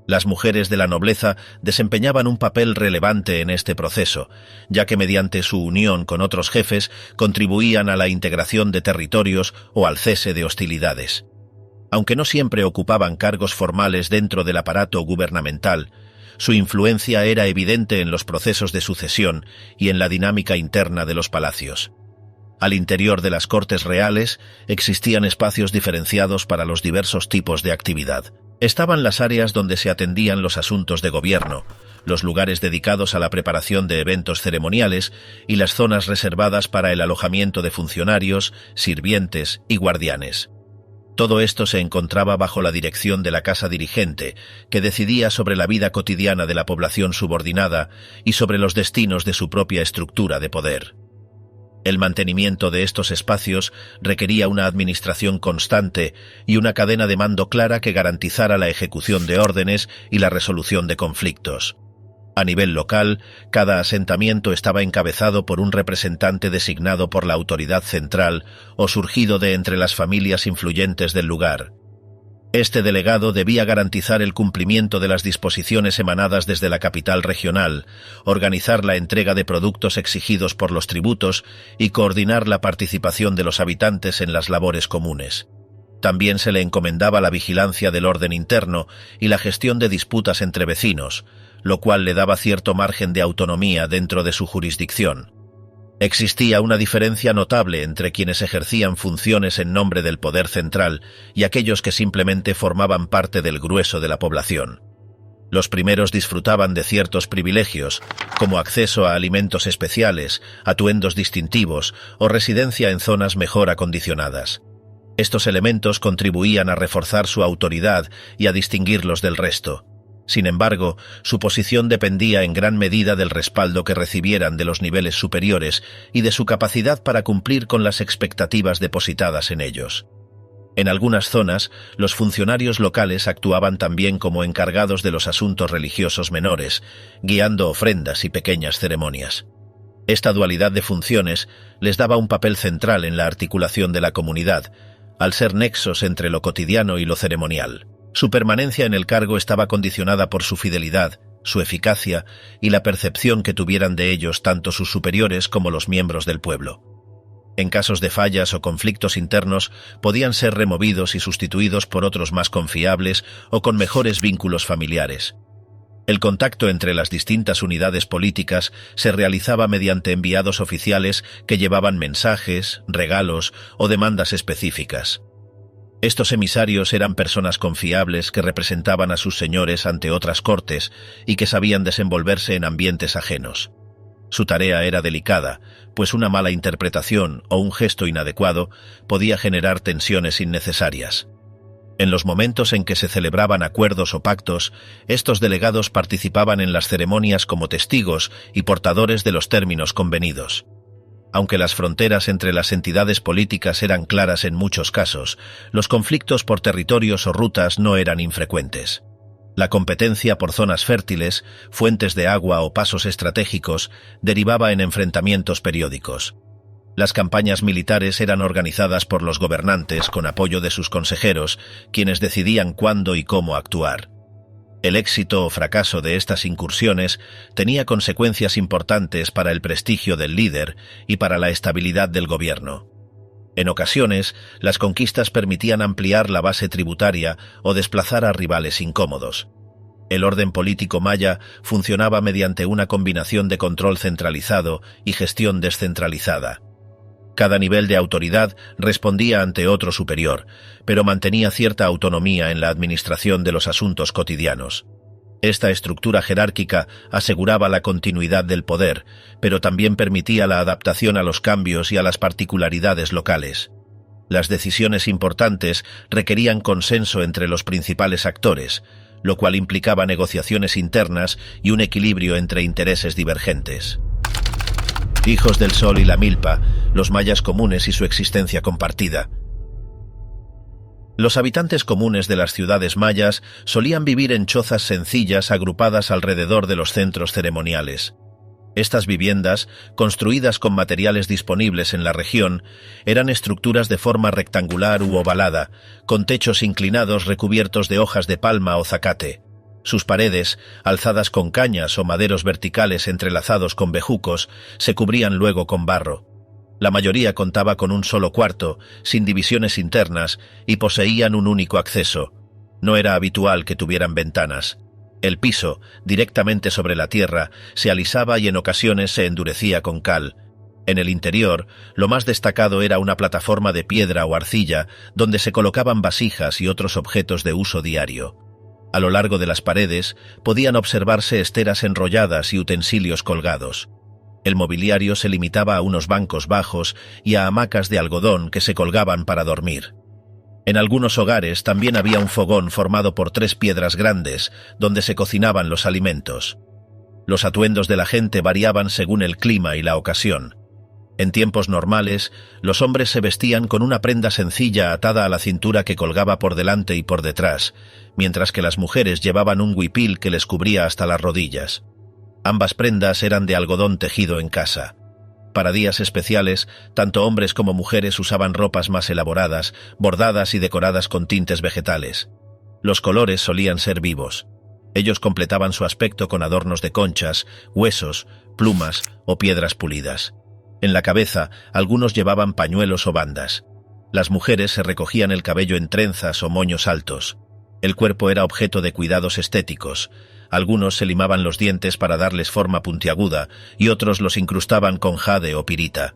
Las mujeres de la nobleza desempeñaban un papel relevante en este proceso, ya que mediante su unión con otros jefes contribuían a la integración de territorios o al cese de hostilidades. Aunque no siempre ocupaban cargos formales dentro del aparato gubernamental, Su influencia era evidente en los procesos de sucesión y en la dinámica interna de los palacios. Al interior de las cortes reales existían espacios diferenciados para los diversos tipos de actividad. Estaban las áreas donde se atendían los asuntos de gobierno, los lugares dedicados a la preparación de eventos ceremoniales y las zonas reservadas para el alojamiento de funcionarios, sirvientes y guardianes. Todo esto se encontraba bajo la dirección de la casa dirigente, que decidía sobre la vida cotidiana de la población subordinada y sobre los destinos de su propia estructura de poder. El mantenimiento de estos espacios requería una administración constante y una cadena de mando clara que garantizara la ejecución de órdenes y la resolución de conflictos. A nivel local, cada asentamiento estaba encabezado por un representante designado por la autoridad central o surgido de entre las familias influyentes del lugar. Este delegado debía garantizar el cumplimiento de las disposiciones emanadas desde la capital regional, organizar la entrega de productos exigidos por los tributos y coordinar la participación de los habitantes en las labores comunes. También se le encomendaba la vigilancia del orden interno y la gestión de disputas entre vecinos, lo cual le daba cierto margen de autonomía dentro de su jurisdicción. Existía una diferencia notable entre quienes ejercían funciones en nombre del poder central y aquellos que simplemente formaban parte del grueso de la población. Los primeros disfrutaban de ciertos privilegios, como acceso a alimentos especiales, atuendos distintivos o residencia en zonas mejor acondicionadas. Estos elementos contribuían a reforzar su autoridad y a distinguirlos del resto. Sin embargo, su posición dependía en gran medida del respaldo que recibieran de los niveles superiores y de su capacidad para cumplir con las expectativas depositadas en ellos. En algunas zonas, los funcionarios locales actuaban también como encargados de los asuntos religiosos menores, guiando ofrendas y pequeñas ceremonias. Esta dualidad de funciones les daba un papel central en la articulación de la comunidad, al ser nexos entre lo cotidiano y lo ceremonial. Su permanencia en el cargo estaba condicionada por su fidelidad, su eficacia y la percepción que tuvieran de ellos tanto sus superiores como los miembros del pueblo. En casos de fallas o conflictos internos, podían ser removidos y sustituidos por otros más confiables o con mejores vínculos familiares. El contacto entre las distintas unidades políticas se realizaba mediante enviados oficiales que llevaban mensajes, regalos o demandas específicas. Estos emisarios eran personas confiables que representaban a sus señores ante otras cortes y que sabían desenvolverse en ambientes ajenos. Su tarea era delicada, pues una mala interpretación o un gesto inadecuado podía generar tensiones innecesarias. En los momentos en que se celebraban acuerdos o pactos, estos delegados participaban en las ceremonias como testigos y portadores de los términos convenidos. Aunque las fronteras entre las entidades políticas eran claras en muchos casos, los conflictos por territorios o rutas no eran infrecuentes. La competencia por zonas fértiles, fuentes de agua o pasos estratégicos derivaba en enfrentamientos periódicos. Las campañas militares eran organizadas por los gobernantes con apoyo de sus consejeros, quienes decidían cuándo y cómo actuar. El éxito o fracaso de estas incursiones tenía consecuencias importantes para el prestigio del líder y para la estabilidad del gobierno. En ocasiones, las conquistas permitían ampliar la base tributaria o desplazar a rivales incómodos. El orden político maya funcionaba mediante una combinación de control centralizado y gestión descentralizada. Cada nivel de autoridad respondía ante otro superior, pero mantenía cierta autonomía en la administración de los asuntos cotidianos. Esta estructura jerárquica aseguraba la continuidad del poder, pero también permitía la adaptación a los cambios y a las particularidades locales. Las decisiones importantes requerían consenso entre los principales actores, lo cual implicaba negociaciones internas y un equilibrio entre intereses divergentes. Hijos del Sol y la Milpa, los mayas comunes y su existencia compartida. Los habitantes comunes de las ciudades mayas solían vivir en chozas sencillas agrupadas alrededor de los centros ceremoniales. Estas viviendas, construidas con materiales disponibles en la región, eran estructuras de forma rectangular u ovalada, con techos inclinados recubiertos de hojas de palma o zacate. Sus paredes, alzadas con cañas o maderos verticales entrelazados con bejucos, se cubrían luego con barro. La mayoría contaba con un solo cuarto, sin divisiones internas, y poseían un único acceso. No era habitual que tuvieran ventanas. El piso, directamente sobre la tierra, se alisaba y en ocasiones se endurecía con cal. En el interior, lo más destacado era una plataforma de piedra o arcilla donde se colocaban vasijas y otros objetos de uso diario. A lo largo de las paredes podían observarse esteras enrolladas y utensilios colgados. El mobiliario se limitaba a unos bancos bajos y a hamacas de algodón que se colgaban para dormir. En algunos hogares también había un fogón formado por 3 piedras grandes, donde se cocinaban los alimentos. Los atuendos de la gente variaban según el clima y la ocasión. En tiempos normales, los hombres se vestían con una prenda sencilla atada a la cintura que colgaba por delante y por detrás, mientras que las mujeres llevaban un huipil que les cubría hasta las rodillas. Ambas prendas eran de algodón tejido en casa. Para días especiales, tanto hombres como mujeres usaban ropas más elaboradas, bordadas y decoradas con tintes vegetales. Los colores solían ser vivos. Ellos completaban su aspecto con adornos de conchas, huesos, plumas o piedras pulidas. En la cabeza, algunos llevaban pañuelos o bandas. Las mujeres se recogían el cabello en trenzas o moños altos. El cuerpo era objeto de cuidados estéticos. Algunos se limaban los dientes para darles forma puntiaguda y otros los incrustaban con jade o pirita.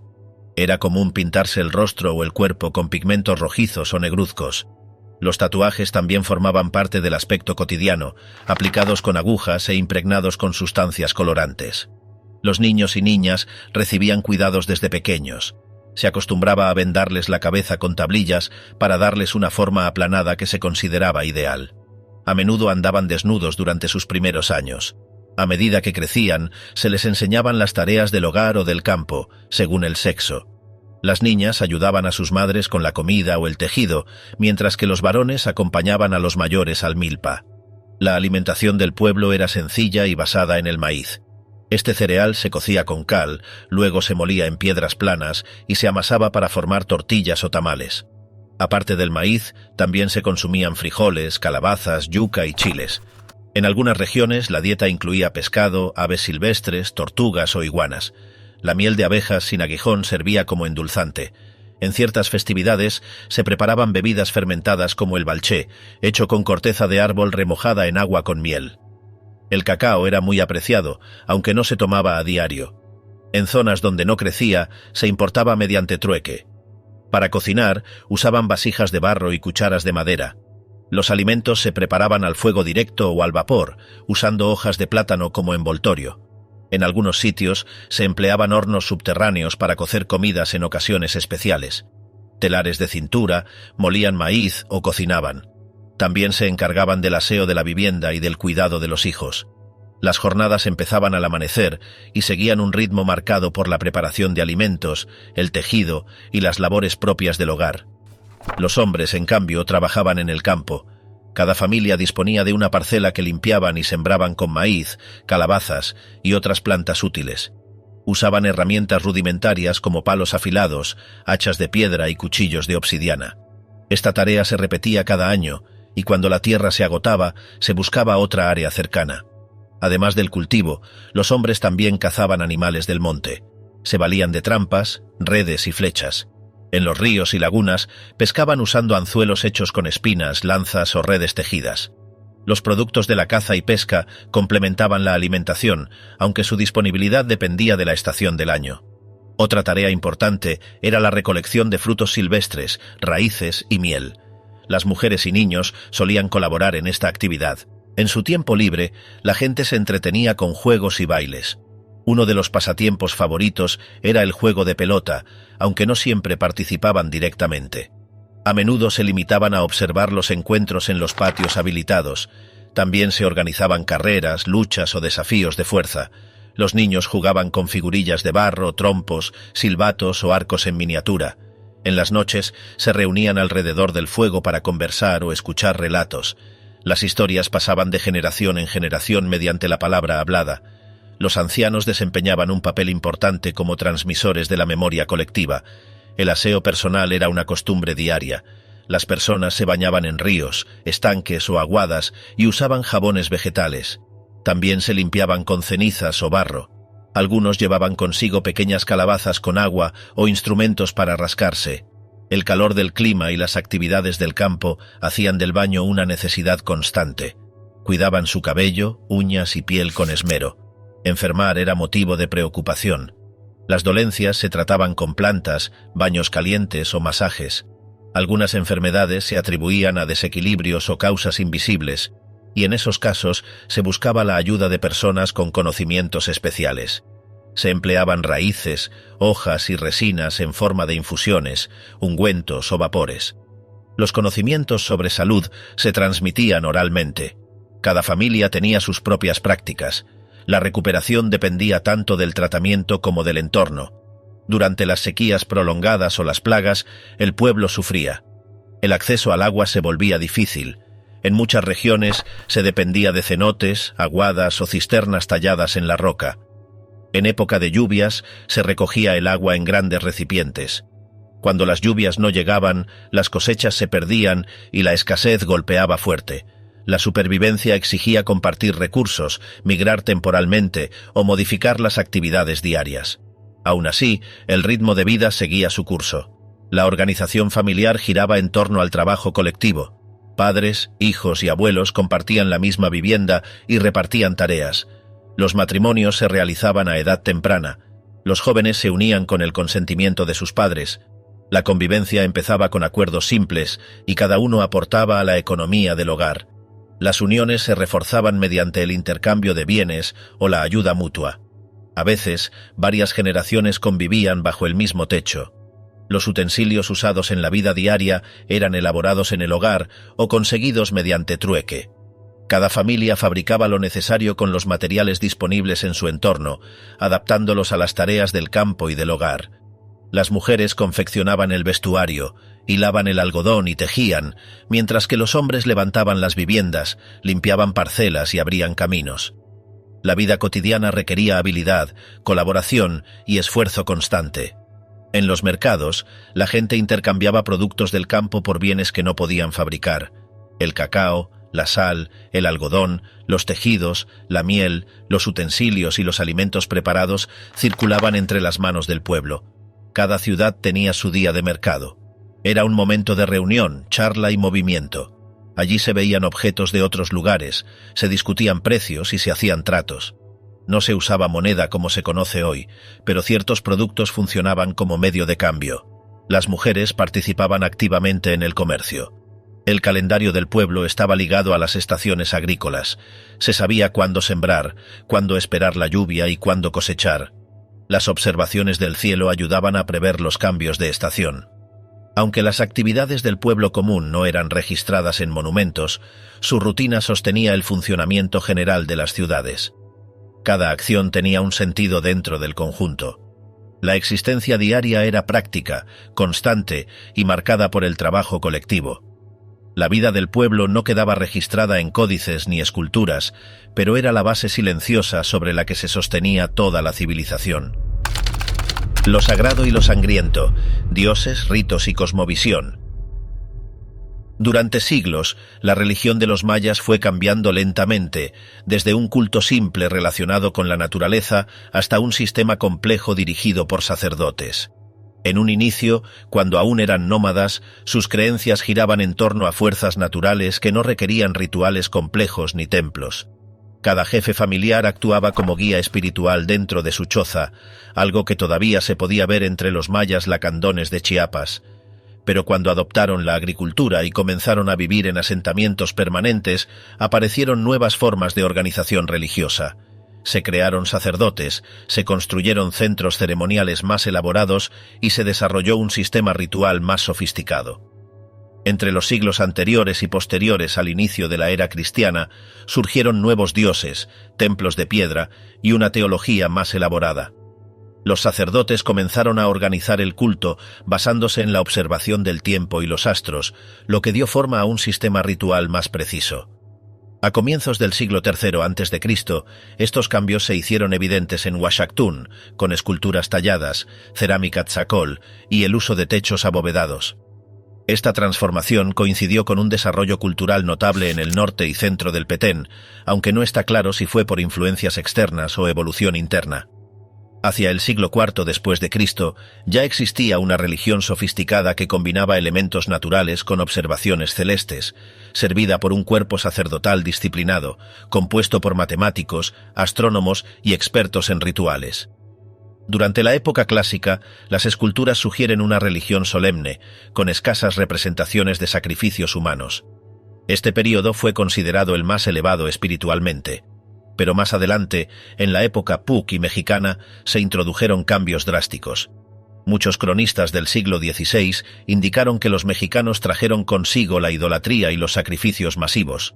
Era común pintarse el rostro o el cuerpo con pigmentos rojizos o negruzcos. Los tatuajes también formaban parte del aspecto cotidiano, aplicados con agujas e impregnados con sustancias colorantes. Los niños y niñas recibían cuidados desde pequeños. Se acostumbraba a vendarles la cabeza con tablillas para darles una forma aplanada que se consideraba ideal. A menudo andaban desnudos durante sus primeros años. A medida que crecían, se les enseñaban las tareas del hogar o del campo, según el sexo. Las niñas ayudaban a sus madres con la comida o el tejido, mientras que los varones acompañaban a los mayores al milpa. La alimentación del pueblo era sencilla y basada en el maíz. Este cereal se cocía con cal, luego se molía en piedras planas y se amasaba para formar tortillas o tamales. Aparte del maíz, también se consumían frijoles, calabazas, yuca y chiles. En algunas regiones la dieta incluía pescado, aves silvestres, tortugas o iguanas. La miel de abejas sin aguijón servía como endulzante. En ciertas festividades se preparaban bebidas fermentadas como el balché, hecho con corteza de árbol remojada en agua con miel. El cacao era muy apreciado, aunque no se tomaba a diario. En zonas donde no crecía, se importaba mediante trueque. Para cocinar, usaban vasijas de barro y cucharas de madera. Los alimentos se preparaban al fuego directo o al vapor, usando hojas de plátano como envoltorio. En algunos sitios se empleaban hornos subterráneos para cocer comidas en ocasiones especiales. Telares de cintura, molían maíz o cocinaban. También se encargaban del aseo de la vivienda y del cuidado de los hijos. Las jornadas empezaban al amanecer y seguían un ritmo marcado por la preparación de alimentos, el tejido y las labores propias del hogar. Los hombres, en cambio, trabajaban en el campo. Cada familia disponía de una parcela que limpiaban y sembraban con maíz, calabazas y otras plantas útiles. Usaban herramientas rudimentarias como palos afilados, hachas de piedra y cuchillos de obsidiana. Esta tarea se repetía cada año, y cuando la tierra se agotaba, se buscaba otra área cercana. Además del cultivo, los hombres también cazaban animales del monte. Se valían de trampas, redes y flechas. En los ríos y lagunas pescaban usando anzuelos hechos con espinas, lanzas o redes tejidas. Los productos de la caza y pesca complementaban la alimentación, aunque su disponibilidad dependía de la estación del año. Otra tarea importante era la recolección de frutos silvestres, raíces y miel. Las mujeres y niños solían colaborar en esta actividad. En su tiempo libre, la gente se entretenía con juegos y bailes. Uno de los pasatiempos favoritos era el juego de pelota, aunque no siempre participaban directamente. A menudo se limitaban a observar los encuentros en los patios habilitados. También se organizaban carreras, luchas o desafíos de fuerza. Los niños jugaban con figurillas de barro, trompos, silbatos o arcos en miniatura. En las noches se reunían alrededor del fuego para conversar o escuchar relatos. Las historias pasaban de generación en generación mediante la palabra hablada. Los ancianos desempeñaban un papel importante como transmisores de la memoria colectiva. El aseo personal era una costumbre diaria. Las personas se bañaban en ríos, estanques o aguadas y usaban jabones vegetales. También se limpiaban con cenizas o barro. Algunos llevaban consigo pequeñas calabazas con agua o instrumentos para rascarse. El calor del clima y las actividades del campo hacían del baño una necesidad constante. Cuidaban su cabello, uñas y piel con esmero. Enfermar era motivo de preocupación. Las dolencias se trataban con plantas, baños calientes o masajes. Algunas enfermedades se atribuían a desequilibrios o causas invisibles, y en esos casos se buscaba la ayuda de personas con conocimientos especiales. Se empleaban raíces, hojas y resinas en forma de infusiones, ungüentos o vapores. Los conocimientos sobre salud se transmitían oralmente. Cada familia tenía sus propias prácticas. La recuperación dependía tanto del tratamiento como del entorno. Durante las sequías prolongadas o las plagas, el pueblo sufría. El acceso al agua se volvía difícil. En muchas regiones se dependía de cenotes, aguadas o cisternas talladas en la roca. En época de lluvias se recogía el agua en grandes recipientes. Cuando las lluvias no llegaban, las cosechas se perdían y la escasez golpeaba fuerte. La supervivencia exigía compartir recursos, migrar temporalmente o modificar las actividades diarias. Aún así, el ritmo de vida seguía su curso. La organización familiar giraba en torno al trabajo colectivo. Padres, hijos y abuelos compartían la misma vivienda y repartían tareas. Los matrimonios se realizaban a edad temprana. Los jóvenes se unían con el consentimiento de sus padres. La convivencia empezaba con acuerdos simples y cada uno aportaba a la economía del hogar. Las uniones se reforzaban mediante el intercambio de bienes o la ayuda mutua. A veces, varias generaciones convivían bajo el mismo techo. Los utensilios usados en la vida diaria eran elaborados en el hogar o conseguidos mediante trueque. Cada familia fabricaba lo necesario con los materiales disponibles en su entorno, adaptándolos a las tareas del campo y del hogar. Las mujeres confeccionaban el vestuario, hilaban el algodón y tejían, mientras que los hombres levantaban las viviendas, limpiaban parcelas y abrían caminos. La vida cotidiana requería habilidad, colaboración y esfuerzo constante. En los mercados, la gente intercambiaba productos del campo por bienes que no podían fabricar. El cacao, la sal, el algodón, los tejidos, la miel, los utensilios y los alimentos preparados circulaban entre las manos del pueblo. Cada ciudad tenía su día de mercado. Era un momento de reunión, charla y movimiento. Allí se veían objetos de otros lugares, se discutían precios y se hacían tratos. No se usaba moneda como se conoce hoy, pero ciertos productos funcionaban como medio de cambio. Las mujeres participaban activamente en el comercio. El calendario del pueblo estaba ligado a las estaciones agrícolas. Se sabía cuándo sembrar, cuándo esperar la lluvia y cuándo cosechar. Las observaciones del cielo ayudaban a prever los cambios de estación. Aunque las actividades del pueblo común no eran registradas en monumentos, su rutina sostenía el funcionamiento general de las ciudades. Cada acción tenía un sentido dentro del conjunto. La existencia diaria era práctica, constante y marcada por el trabajo colectivo. La vida del pueblo no quedaba registrada en códices ni esculturas, pero era la base silenciosa sobre la que se sostenía toda la civilización. Lo sagrado y lo sangriento, dioses, ritos y cosmovisión. Durante siglos, la religión de los mayas fue cambiando lentamente, desde un culto simple relacionado con la naturaleza hasta un sistema complejo dirigido por sacerdotes. En un inicio, cuando aún eran nómadas, sus creencias giraban en torno a fuerzas naturales que no requerían rituales complejos ni templos. Cada jefe familiar actuaba como guía espiritual dentro de su choza, algo que todavía se podía ver entre los mayas lacandones de Chiapas. Pero cuando adoptaron la agricultura y comenzaron a vivir en asentamientos permanentes, aparecieron nuevas formas de organización religiosa. Se crearon sacerdotes, se construyeron centros ceremoniales más elaborados y se desarrolló un sistema ritual más sofisticado. Entre los siglos anteriores y posteriores al inicio de la era cristiana, surgieron nuevos dioses, templos de piedra y una teología más elaborada. Los sacerdotes comenzaron a organizar el culto basándose en la observación del tiempo y los astros, lo que dio forma a un sistema ritual más preciso. A comienzos del siglo III a.C., estos cambios se hicieron evidentes en Uaxactún, con esculturas talladas, cerámica tzakol y el uso de techos abovedados. Esta transformación coincidió con un desarrollo cultural notable en el norte y centro del Petén, aunque no está claro si fue por influencias externas o evolución interna. Hacia el siglo IV después de Cristo ya existía una religión sofisticada que combinaba elementos naturales con observaciones celestes, servida por un cuerpo sacerdotal disciplinado, compuesto por matemáticos, astrónomos y expertos en rituales. Durante la época clásica, las esculturas sugieren una religión solemne, con escasas representaciones de sacrificios humanos. Este período fue considerado el más elevado espiritualmente. Pero más adelante, en la época Puc y mexicana, se introdujeron cambios drásticos. Muchos cronistas del siglo XVI indicaron que los mexicanos trajeron consigo la idolatría y los sacrificios masivos.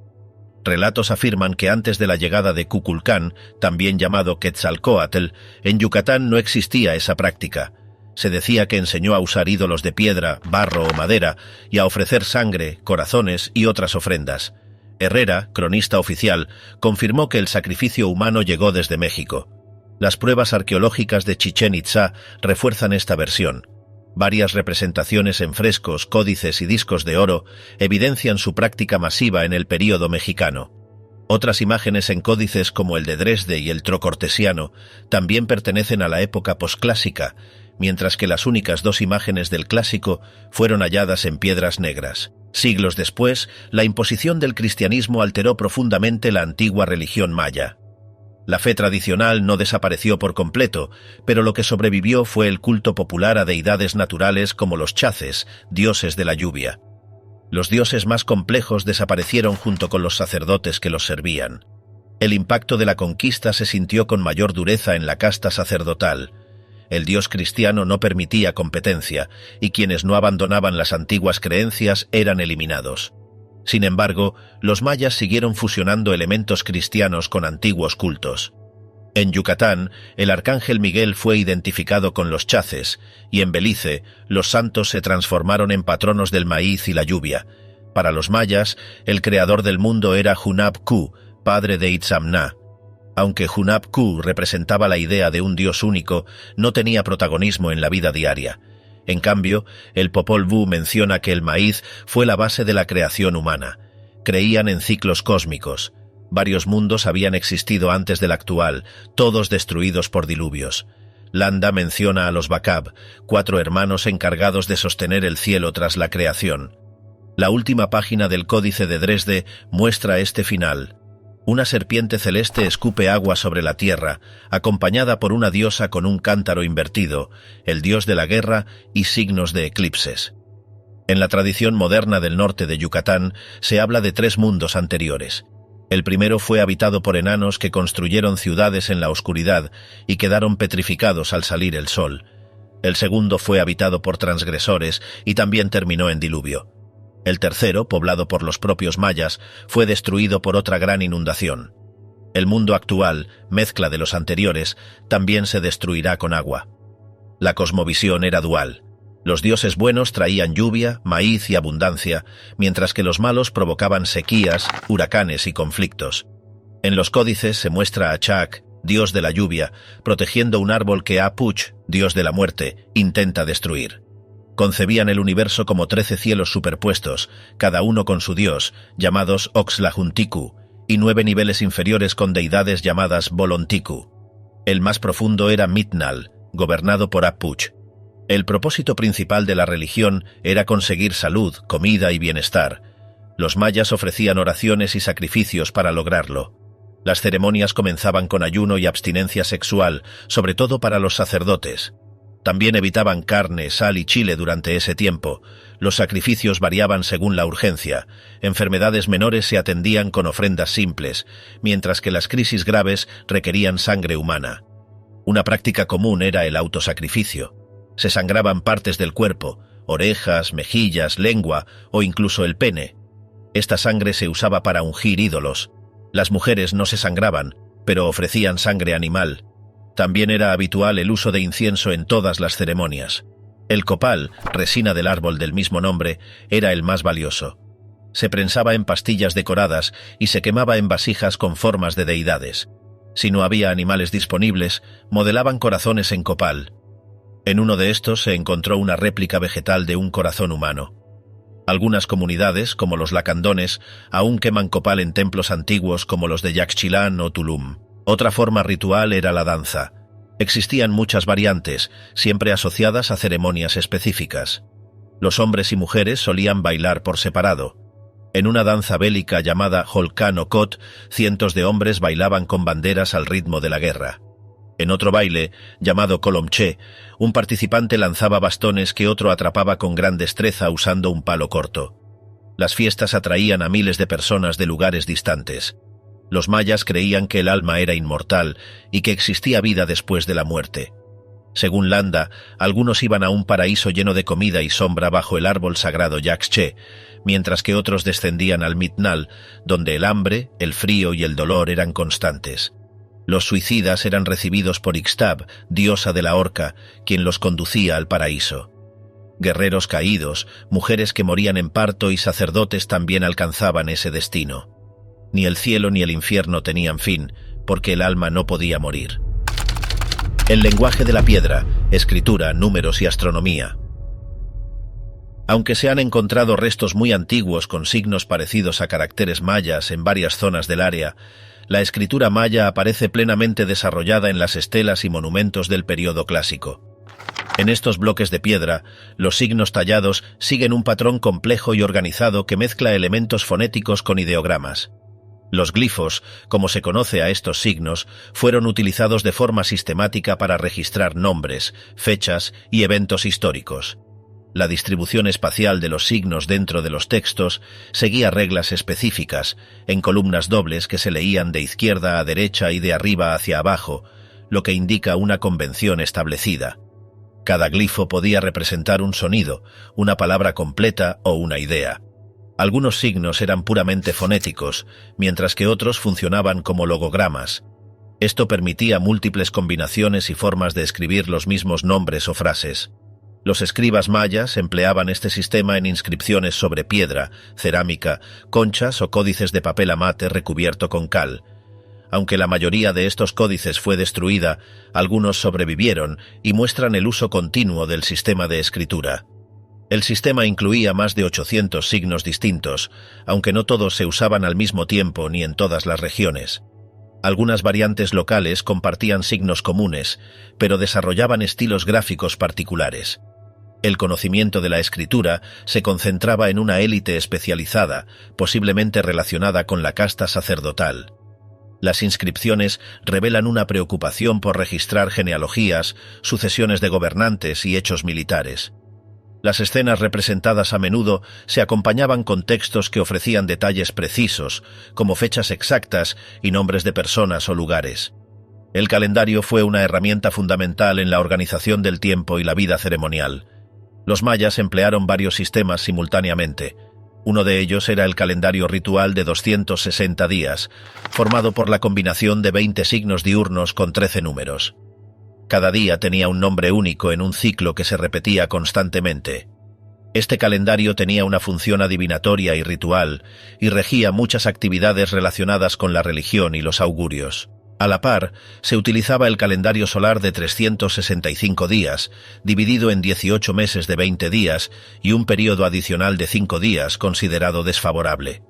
Relatos afirman que antes de la llegada de Kukulcán, también llamado Quetzalcóatl, en Yucatán no existía esa práctica. Se decía que enseñó a usar ídolos de piedra, barro o madera y a ofrecer sangre, corazones y otras ofrendas. Herrera, cronista oficial, confirmó que el sacrificio humano llegó desde México. Las pruebas arqueológicas de Chichén Itzá refuerzan esta versión. Varias representaciones en frescos, códices y discos de oro evidencian su práctica masiva en el período mexicano. Otras imágenes en códices como el de Dresde y el trocortesiano también pertenecen a la época posclásica, mientras que las únicas dos imágenes del clásico fueron halladas en piedras negras. Siglos después, la imposición del cristianismo alteró profundamente la antigua religión maya. La fe tradicional no desapareció por completo, pero lo que sobrevivió fue el culto popular a deidades naturales como los chaces, dioses de la lluvia. Los dioses más complejos desaparecieron junto con los sacerdotes que los servían. El impacto de la conquista se sintió con mayor dureza en la casta sacerdotal. El dios cristiano no permitía competencia, y quienes no abandonaban las antiguas creencias eran eliminados. Sin embargo, los mayas siguieron fusionando elementos cristianos con antiguos cultos. En Yucatán, el arcángel Miguel fue identificado con los chaces, y en Belice, los santos se transformaron en patronos del maíz y la lluvia. Para los mayas, el creador del mundo era Hunab-Ku, padre de Itzamná. Aunque Hunab-Ku representaba la idea de un dios único, no tenía protagonismo en la vida diaria. En cambio, el Popol Vuh menciona que el maíz fue la base de la creación humana. Creían en ciclos cósmicos. Varios mundos habían existido antes del actual, todos destruidos por diluvios. Landa menciona a los Bacab, 4 hermanos encargados de sostener el cielo tras la creación. La última página del Códice de Dresde muestra este final. Una serpiente celeste escupe agua sobre la tierra, acompañada por una diosa con un cántaro invertido, el dios de la guerra y signos de eclipses. En la tradición moderna del norte de Yucatán se habla de 3 mundos anteriores. El primero fue habitado por enanos que construyeron ciudades en la oscuridad y quedaron petrificados al salir el sol. El segundo fue habitado por transgresores y también terminó en diluvio. El tercero, poblado por los propios mayas, fue destruido por otra gran inundación. El mundo actual, mezcla de los anteriores, también se destruirá con agua. La cosmovisión era dual. Los dioses buenos traían lluvia, maíz y abundancia, mientras que los malos provocaban sequías, huracanes y conflictos. En los códices se muestra a Chac, dios de la lluvia, protegiendo un árbol que Apuch, dios de la muerte, intenta destruir. Concebían el universo como 13 cielos superpuestos, cada uno con su dios, llamados Oxlahuntiku, y 9 niveles inferiores con deidades llamadas Bolontiku. El más profundo era Mitnal, gobernado por Apuch. El propósito principal de la religión era conseguir salud, comida y bienestar. Los mayas ofrecían oraciones y sacrificios para lograrlo. Las ceremonias comenzaban con ayuno y abstinencia sexual, sobre todo para los sacerdotes. También evitaban carne, sal y chile durante ese tiempo. Los sacrificios variaban según la urgencia. Enfermedades menores se atendían con ofrendas simples, mientras que las crisis graves requerían sangre humana. Una práctica común era el autosacrificio. Se sangraban partes del cuerpo, orejas, mejillas, lengua o incluso el pene. Esta sangre se usaba para ungir ídolos. Las mujeres no se sangraban, pero ofrecían sangre animal. También era habitual el uso de incienso en todas las ceremonias. El copal, resina del árbol del mismo nombre, era el más valioso. Se prensaba en pastillas decoradas y se quemaba en vasijas con formas de deidades. Si no había animales disponibles, modelaban corazones en copal. En uno de estos se encontró una réplica vegetal de un corazón humano. Algunas comunidades, como los lacandones, aún queman copal en templos antiguos como los de Yaxchilán o Tulum. Otra forma ritual era la danza. Existían muchas variantes, siempre asociadas a ceremonias específicas. Los hombres y mujeres solían bailar por separado. En una danza bélica llamada Holkan o Kot, cientos de hombres bailaban con banderas al ritmo de la guerra. En otro baile, llamado Kolomche, un participante lanzaba bastones que otro atrapaba con gran destreza usando un palo corto. Las fiestas atraían a miles de personas de lugares distantes. Los mayas creían que el alma era inmortal y que existía vida después de la muerte. Según Landa, algunos iban a un paraíso lleno de comida y sombra bajo el árbol sagrado Yaxche, mientras que otros descendían al Mitnal, donde el hambre, el frío y el dolor eran constantes. Los suicidas eran recibidos por Ixtab, diosa de la horca, quien los conducía al paraíso. Guerreros caídos, mujeres que morían en parto y sacerdotes también alcanzaban ese destino. Ni el cielo ni el infierno tenían fin, porque el alma no podía morir. El lenguaje de la piedra, escritura, números y astronomía. Aunque se han encontrado restos muy antiguos con signos parecidos a caracteres mayas en varias zonas del área, la escritura maya aparece plenamente desarrollada en las estelas y monumentos del período clásico. En estos bloques de piedra, los signos tallados siguen un patrón complejo y organizado que mezcla elementos fonéticos con ideogramas. Los glifos, como se conoce a estos signos, fueron utilizados de forma sistemática para registrar nombres, fechas y eventos históricos. La distribución espacial de los signos dentro de los textos seguía reglas específicas, en columnas dobles que se leían de izquierda a derecha y de arriba hacia abajo, lo que indica una convención establecida. Cada glifo podía representar un sonido, una palabra completa o una idea. Algunos signos eran puramente fonéticos, mientras que otros funcionaban como logogramas. Esto permitía múltiples combinaciones y formas de escribir los mismos nombres o frases. Los escribas mayas empleaban este sistema en inscripciones sobre piedra, cerámica, conchas o códices de papel amate recubierto con cal. Aunque la mayoría de estos códices fue destruida, algunos sobrevivieron y muestran el uso continuo del sistema de escritura. El sistema incluía más de 800 signos distintos, aunque no todos se usaban al mismo tiempo ni en todas las regiones. Algunas variantes locales compartían signos comunes, pero desarrollaban estilos gráficos particulares. El conocimiento de la escritura se concentraba en una élite especializada, posiblemente relacionada con la casta sacerdotal. Las inscripciones revelan una preocupación por registrar genealogías, sucesiones de gobernantes y hechos militares. Las escenas representadas a menudo se acompañaban con textos que ofrecían detalles precisos, como fechas exactas y nombres de personas o lugares. El calendario fue una herramienta fundamental en la organización del tiempo y la vida ceremonial. Los mayas emplearon varios sistemas simultáneamente. Uno de ellos era el calendario ritual de 260 días, formado por la combinación de 20 signos diurnos con 13 números. Cada día tenía un nombre único en un ciclo que se repetía constantemente. Este calendario tenía una función adivinatoria y ritual, y regía muchas actividades relacionadas con la religión y los augurios. A la par, se utilizaba el calendario solar de 365 días, dividido en 18 meses de 20 días y un periodo adicional de 5 días considerado desfavorable.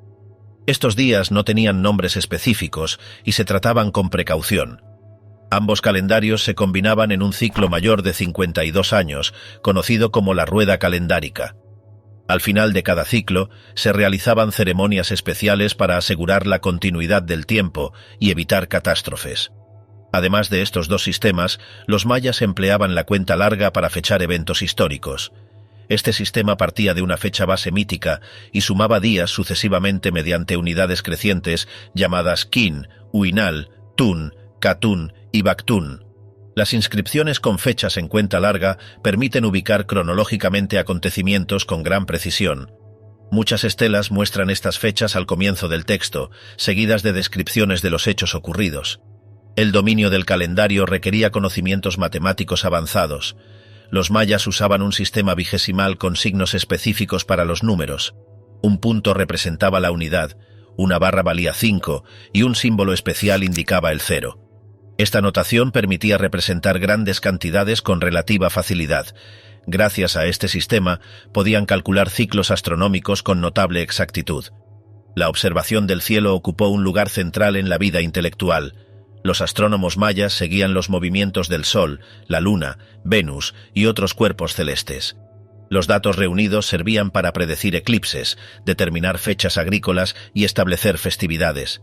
Estos días no tenían nombres específicos y se trataban con precaución. Ambos calendarios se combinaban en un ciclo mayor de 52 años, conocido como la rueda calendárica. Al final de cada ciclo, se realizaban ceremonias especiales para asegurar la continuidad del tiempo y evitar catástrofes. Además de estos dos sistemas, los mayas empleaban la cuenta larga para fechar eventos históricos. Este sistema partía de una fecha base mítica y sumaba días sucesivamente mediante unidades crecientes llamadas kin, uinal, tun, katun y baktun. Las inscripciones con fechas en cuenta larga permiten ubicar cronológicamente acontecimientos con gran precisión. Muchas estelas muestran estas fechas al comienzo del texto, seguidas de descripciones de los hechos ocurridos. El dominio del calendario requería conocimientos matemáticos avanzados. Los mayas usaban un sistema vigesimal con signos específicos para los números. Un punto representaba la unidad, una barra valía 5 y un símbolo especial indicaba el 0. Esta notación permitía representar grandes cantidades con relativa facilidad. Gracias a este sistema, podían calcular ciclos astronómicos con notable exactitud. La observación del cielo ocupó un lugar central en la vida intelectual. Los astrónomos mayas seguían los movimientos del Sol, la Luna, Venus y otros cuerpos celestes. Los datos reunidos servían para predecir eclipses, determinar fechas agrícolas y establecer festividades.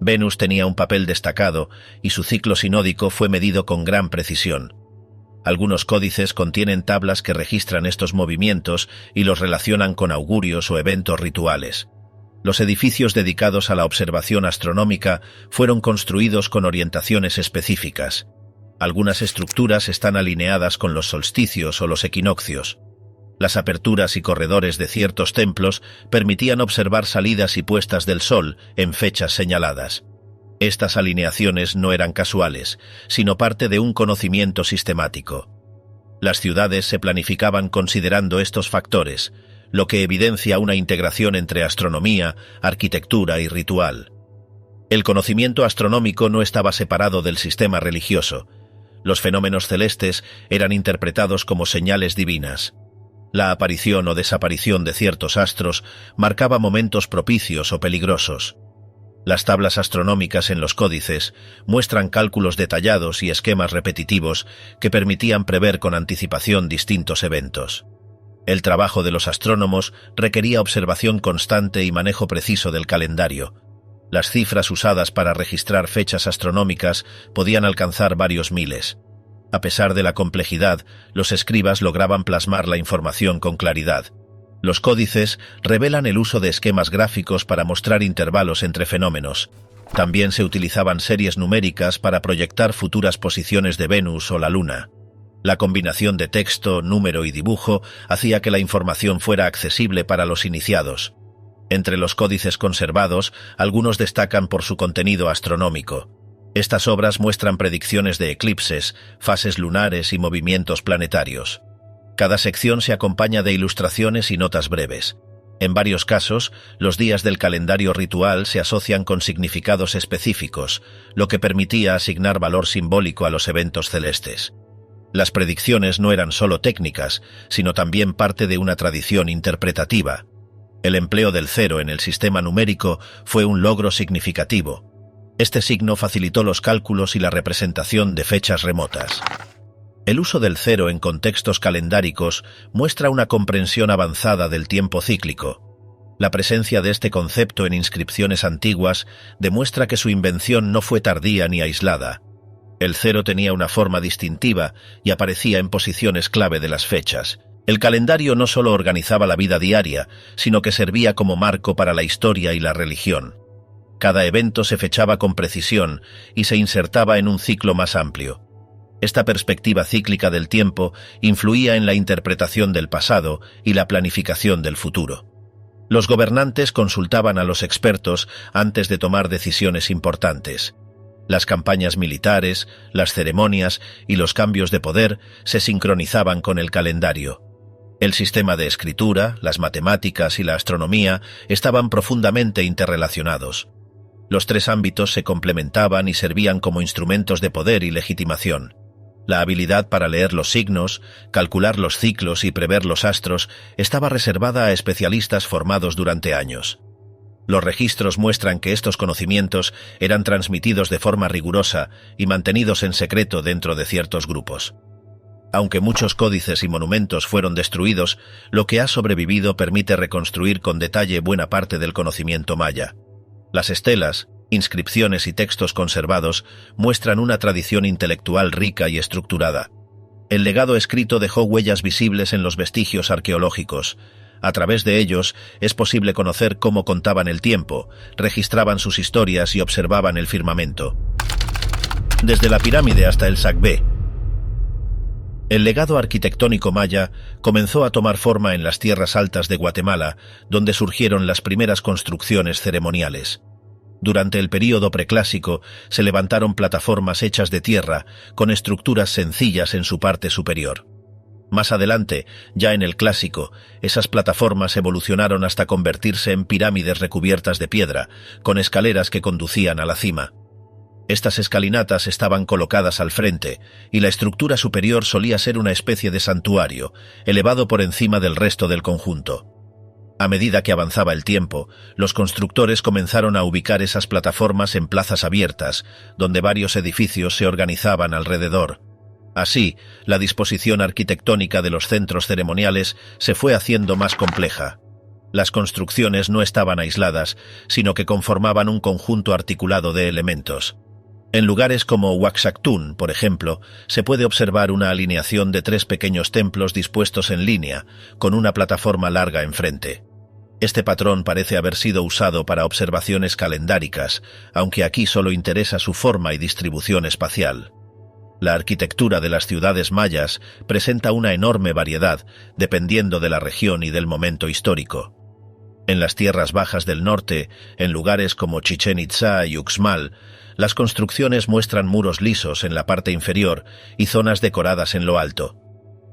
Venus tenía un papel destacado y su ciclo sinódico fue medido con gran precisión. Algunos códices contienen tablas que registran estos movimientos y los relacionan con augurios o eventos rituales. Los edificios dedicados a la observación astronómica fueron construidos con orientaciones específicas. Algunas estructuras están alineadas con los solsticios o los equinoccios. Las aperturas y corredores de ciertos templos permitían observar salidas y puestas del sol en fechas señaladas. Estas alineaciones no eran casuales, sino parte de un conocimiento sistemático. Las ciudades se planificaban considerando estos factores, lo que evidencia una integración entre astronomía, arquitectura y ritual. El conocimiento astronómico no estaba separado del sistema religioso. Los fenómenos celestes eran interpretados como señales divinas. La aparición o desaparición de ciertos astros marcaba momentos propicios o peligrosos. Las tablas astronómicas en los códices muestran cálculos detallados y esquemas repetitivos que permitían prever con anticipación distintos eventos. El trabajo de los astrónomos requería observación constante y manejo preciso del calendario. Las cifras usadas para registrar fechas astronómicas podían alcanzar varios miles. A pesar de la complejidad, los escribas lograban plasmar la información con claridad. Los códices revelan el uso de esquemas gráficos para mostrar intervalos entre fenómenos. También se utilizaban series numéricas para proyectar futuras posiciones de Venus o la Luna. La combinación de texto, número y dibujo hacía que la información fuera accesible para los iniciados. Entre los códices conservados, algunos destacan por su contenido astronómico. Estas obras muestran predicciones de eclipses, fases lunares y movimientos planetarios. Cada sección se acompaña de ilustraciones y notas breves. En varios casos, los días del calendario ritual se asocian con significados específicos, lo que permitía asignar valor simbólico a los eventos celestes. Las predicciones no eran solo técnicas, sino también parte de una tradición interpretativa. El empleo del cero en el sistema numérico fue un logro significativo. Este signo facilitó los cálculos y la representación de fechas remotas. El uso del cero en contextos calendáricos muestra una comprensión avanzada del tiempo cíclico. La presencia de este concepto en inscripciones antiguas demuestra que su invención no fue tardía ni aislada. El cero tenía una forma distintiva y aparecía en posiciones clave de las fechas. El calendario no solo organizaba la vida diaria, sino que servía como marco para la historia y la religión. Cada evento se fechaba con precisión y se insertaba en un ciclo más amplio. Esta perspectiva cíclica del tiempo influía en la interpretación del pasado y la planificación del futuro. Los gobernantes consultaban a los expertos antes de tomar decisiones importantes. Las campañas militares, las ceremonias y los cambios de poder se sincronizaban con el calendario. El sistema de escritura, las matemáticas y la astronomía estaban profundamente interrelacionados. Los tres ámbitos se complementaban y servían como instrumentos de poder y legitimación. La habilidad para leer los signos, calcular los ciclos y prever los astros estaba reservada a especialistas formados durante años. Los registros muestran que estos conocimientos eran transmitidos de forma rigurosa y mantenidos en secreto dentro de ciertos grupos. Aunque muchos códices y monumentos fueron destruidos, lo que ha sobrevivido permite reconstruir con detalle buena parte del conocimiento maya. Las estelas, inscripciones y textos conservados muestran una tradición intelectual rica y estructurada. El legado escrito dejó huellas visibles en los vestigios arqueológicos. A través de ellos es posible conocer cómo contaban el tiempo, registraban sus historias y observaban el firmamento. Desde la pirámide hasta el Sacbé, el legado arquitectónico maya comenzó a tomar forma en las tierras altas de Guatemala, donde surgieron las primeras construcciones ceremoniales. Durante el período preclásico se levantaron plataformas hechas de tierra, con estructuras sencillas en su parte superior. Más adelante, ya en el clásico, esas plataformas evolucionaron hasta convertirse en pirámides recubiertas de piedra, con escaleras que conducían a la cima. Estas escalinatas estaban colocadas al frente, y la estructura superior solía ser una especie de santuario, elevado por encima del resto del conjunto. A medida que avanzaba el tiempo, los constructores comenzaron a ubicar esas plataformas en plazas abiertas, donde varios edificios se organizaban alrededor. Así, la disposición arquitectónica de los centros ceremoniales se fue haciendo más compleja. Las construcciones no estaban aisladas, sino que conformaban un conjunto articulado de elementos. En lugares como Uaxactún, por ejemplo, se puede observar una alineación de 3 pequeños templos dispuestos en línea, con una plataforma larga enfrente. Este patrón parece haber sido usado para observaciones calendáricas, aunque aquí solo interesa su forma y distribución espacial. La arquitectura de las ciudades mayas presenta una enorme variedad, dependiendo de la región y del momento histórico. En las tierras bajas del norte, en lugares como Chichén Itzá y Uxmal, las construcciones muestran muros lisos en la parte inferior y zonas decoradas en lo alto.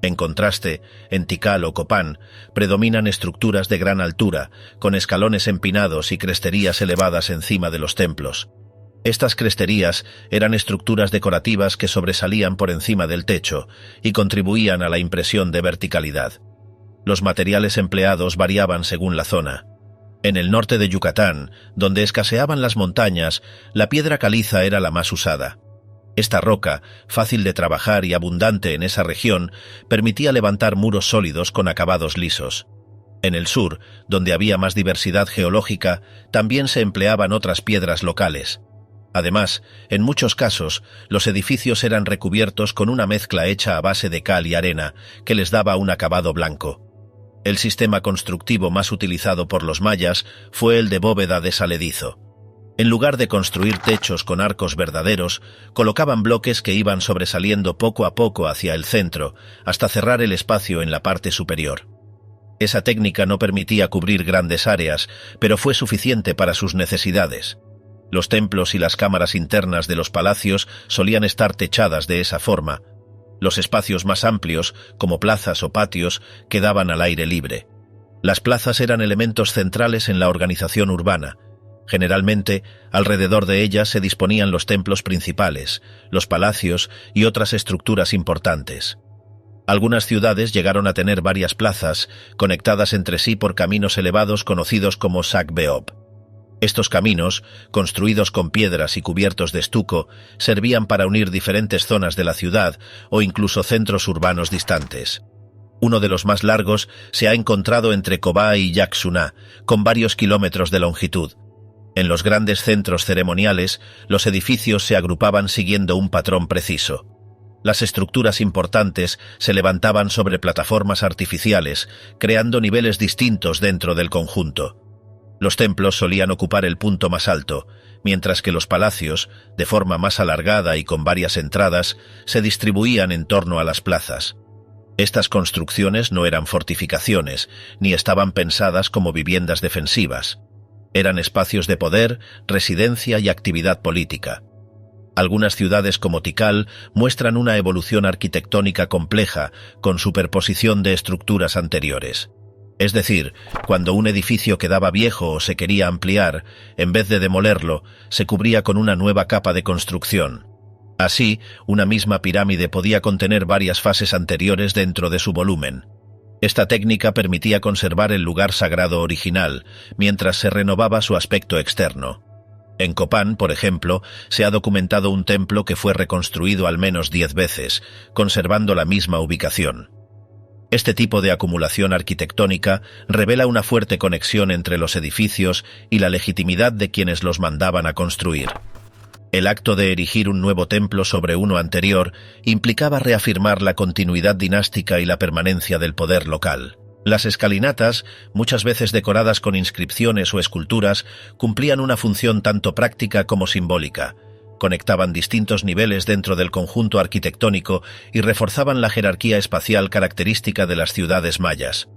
En contraste, en Tikal o Copán, predominan estructuras de gran altura, con escalones empinados y cresterías elevadas encima de los templos. Estas cresterías eran estructuras decorativas que sobresalían por encima del techo y contribuían a la impresión de verticalidad. Los materiales empleados variaban según la zona. En el norte de Yucatán, donde escaseaban las montañas, la piedra caliza era la más usada. Esta roca, fácil de trabajar y abundante en esa región, permitía levantar muros sólidos con acabados lisos. En el sur, donde había más diversidad geológica, también se empleaban otras piedras locales. Además, en muchos casos, los edificios eran recubiertos con una mezcla hecha a base de cal y arena, que les daba un acabado blanco. El sistema constructivo más utilizado por los mayas fue el de bóveda de saledizo. En lugar de construir techos con arcos verdaderos, colocaban bloques que iban sobresaliendo poco a poco hacia el centro, hasta cerrar el espacio en la parte superior. Esa técnica no permitía cubrir grandes áreas, pero fue suficiente para sus necesidades. Los templos y las cámaras internas de los palacios solían estar techadas de esa forma. Los espacios más amplios, como plazas o patios, quedaban al aire libre. Las plazas eran elementos centrales en la organización urbana. Generalmente, alrededor de ellas se disponían los templos principales, los palacios y otras estructuras importantes. Algunas ciudades llegaron a tener varias plazas, conectadas entre sí por caminos elevados conocidos como Sac-Beob. Estos caminos, construidos con piedras y cubiertos de estuco, servían para unir diferentes zonas de la ciudad o incluso centros urbanos distantes. Uno de los más largos se ha encontrado entre Cobá y Yaxuná, con varios kilómetros de longitud. En los grandes centros ceremoniales, los edificios se agrupaban siguiendo un patrón preciso. Las estructuras importantes se levantaban sobre plataformas artificiales, creando niveles distintos dentro del conjunto. Los templos solían ocupar el punto más alto, mientras que los palacios, de forma más alargada y con varias entradas, se distribuían en torno a las plazas. Estas construcciones no eran fortificaciones, ni estaban pensadas como viviendas defensivas. Eran espacios de poder, residencia y actividad política. Algunas ciudades como Tikal muestran una evolución arquitectónica compleja con superposición de estructuras anteriores. Es decir, cuando un edificio quedaba viejo o se quería ampliar, en vez de demolerlo, se cubría con una nueva capa de construcción. Así, una misma pirámide podía contener varias fases anteriores dentro de su volumen. Esta técnica permitía conservar el lugar sagrado original, mientras se renovaba su aspecto externo. En Copán, por ejemplo, se ha documentado un templo que fue reconstruido al menos 10 veces, conservando la misma ubicación. Este tipo de acumulación arquitectónica revela una fuerte conexión entre los edificios y la legitimidad de quienes los mandaban a construir. El acto de erigir un nuevo templo sobre uno anterior implicaba reafirmar la continuidad dinástica y la permanencia del poder local. Las escalinatas, muchas veces decoradas con inscripciones o esculturas, cumplían una función tanto práctica como simbólica. Conectaban distintos niveles dentro del conjunto arquitectónico y reforzaban la jerarquía espacial característica de las ciudades mayas.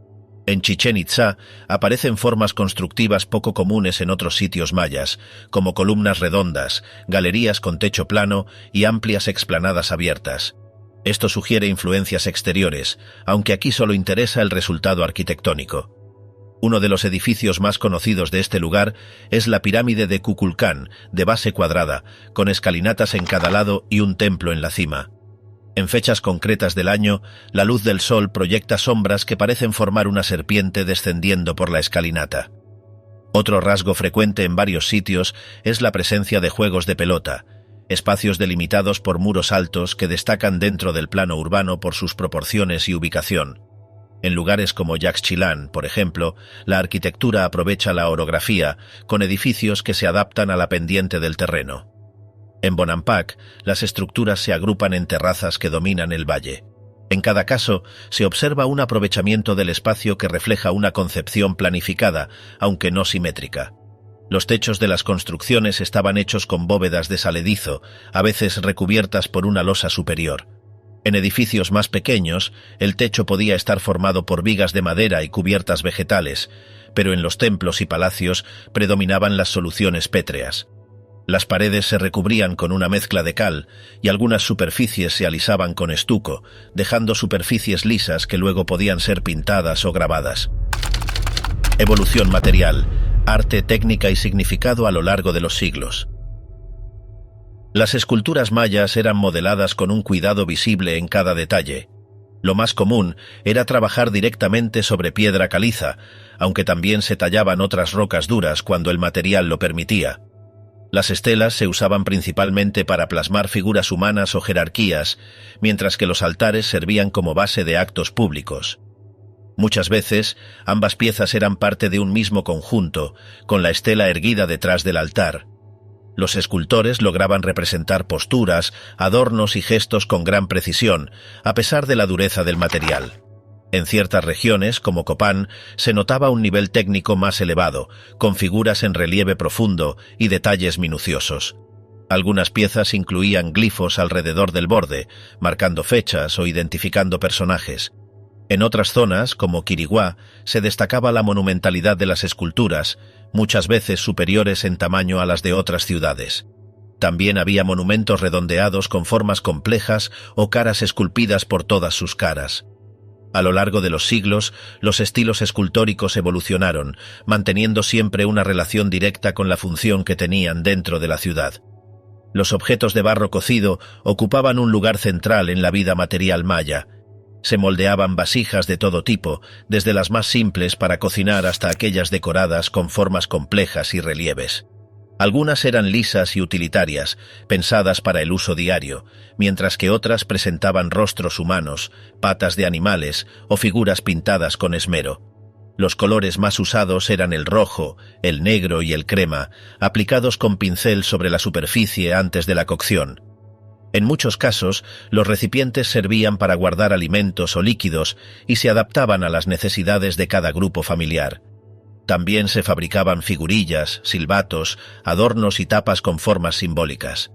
En Chichén Itzá aparecen formas constructivas poco comunes en otros sitios mayas, como columnas redondas, galerías con techo plano y amplias explanadas abiertas. Esto sugiere influencias exteriores, aunque aquí solo interesa el resultado arquitectónico. Uno de los edificios más conocidos de este lugar es la pirámide de Kukulcán, de base cuadrada, con escalinatas en cada lado y un templo en la cima. En fechas concretas del año, la luz del sol proyecta sombras que parecen formar una serpiente descendiendo por la escalinata. Otro rasgo frecuente en varios sitios es la presencia de juegos de pelota, espacios delimitados por muros altos que destacan dentro del plano urbano por sus proporciones y ubicación. En lugares como Yaxchilán, por ejemplo, la arquitectura aprovecha la orografía, con edificios que se adaptan a la pendiente del terreno. En Bonampak, las estructuras se agrupan en terrazas que dominan el valle. En cada caso, se observa un aprovechamiento del espacio que refleja una concepción planificada, aunque no simétrica. Los techos de las construcciones estaban hechos con bóvedas de saledizo, a veces recubiertas por una losa superior. En edificios más pequeños, el techo podía estar formado por vigas de madera y cubiertas vegetales, pero en los templos y palacios predominaban las soluciones pétreas. Las paredes se recubrían con una mezcla de cal y algunas superficies se alisaban con estuco, dejando superficies lisas que luego podían ser pintadas o grabadas. Evolución material, arte, técnica y significado a lo largo de los siglos. Las esculturas mayas eran modeladas con un cuidado visible en cada detalle. Lo más común era trabajar directamente sobre piedra caliza, aunque también se tallaban otras rocas duras cuando el material lo permitía. Las estelas se usaban principalmente para plasmar figuras humanas o jerarquías, mientras que los altares servían como base de actos públicos. Muchas veces, ambas piezas eran parte de un mismo conjunto, con la estela erguida detrás del altar. Los escultores lograban representar posturas, adornos y gestos con gran precisión, a pesar de la dureza del material. En ciertas regiones, como Copán, se notaba un nivel técnico más elevado, con figuras en relieve profundo y detalles minuciosos. Algunas piezas incluían glifos alrededor del borde, marcando fechas o identificando personajes. En otras zonas, como Quiriguá, se destacaba la monumentalidad de las esculturas, muchas veces superiores en tamaño a las de otras ciudades. También había monumentos redondeados con formas complejas o caras esculpidas por todas sus caras. A lo largo de los siglos, los estilos escultóricos evolucionaron, manteniendo siempre una relación directa con la función que tenían dentro de la ciudad. Los objetos de barro cocido ocupaban un lugar central en la vida material maya. Se moldeaban vasijas de todo tipo, desde las más simples para cocinar hasta aquellas decoradas con formas complejas y relieves. Algunas eran lisas y utilitarias, pensadas para el uso diario, mientras que otras presentaban rostros humanos, patas de animales o figuras pintadas con esmero. Los colores más usados eran el rojo, el negro y el crema, aplicados con pincel sobre la superficie antes de la cocción. En muchos casos, los recipientes servían para guardar alimentos o líquidos y se adaptaban a las necesidades de cada grupo familiar. También se fabricaban figurillas, silbatos, adornos y tapas con formas simbólicas.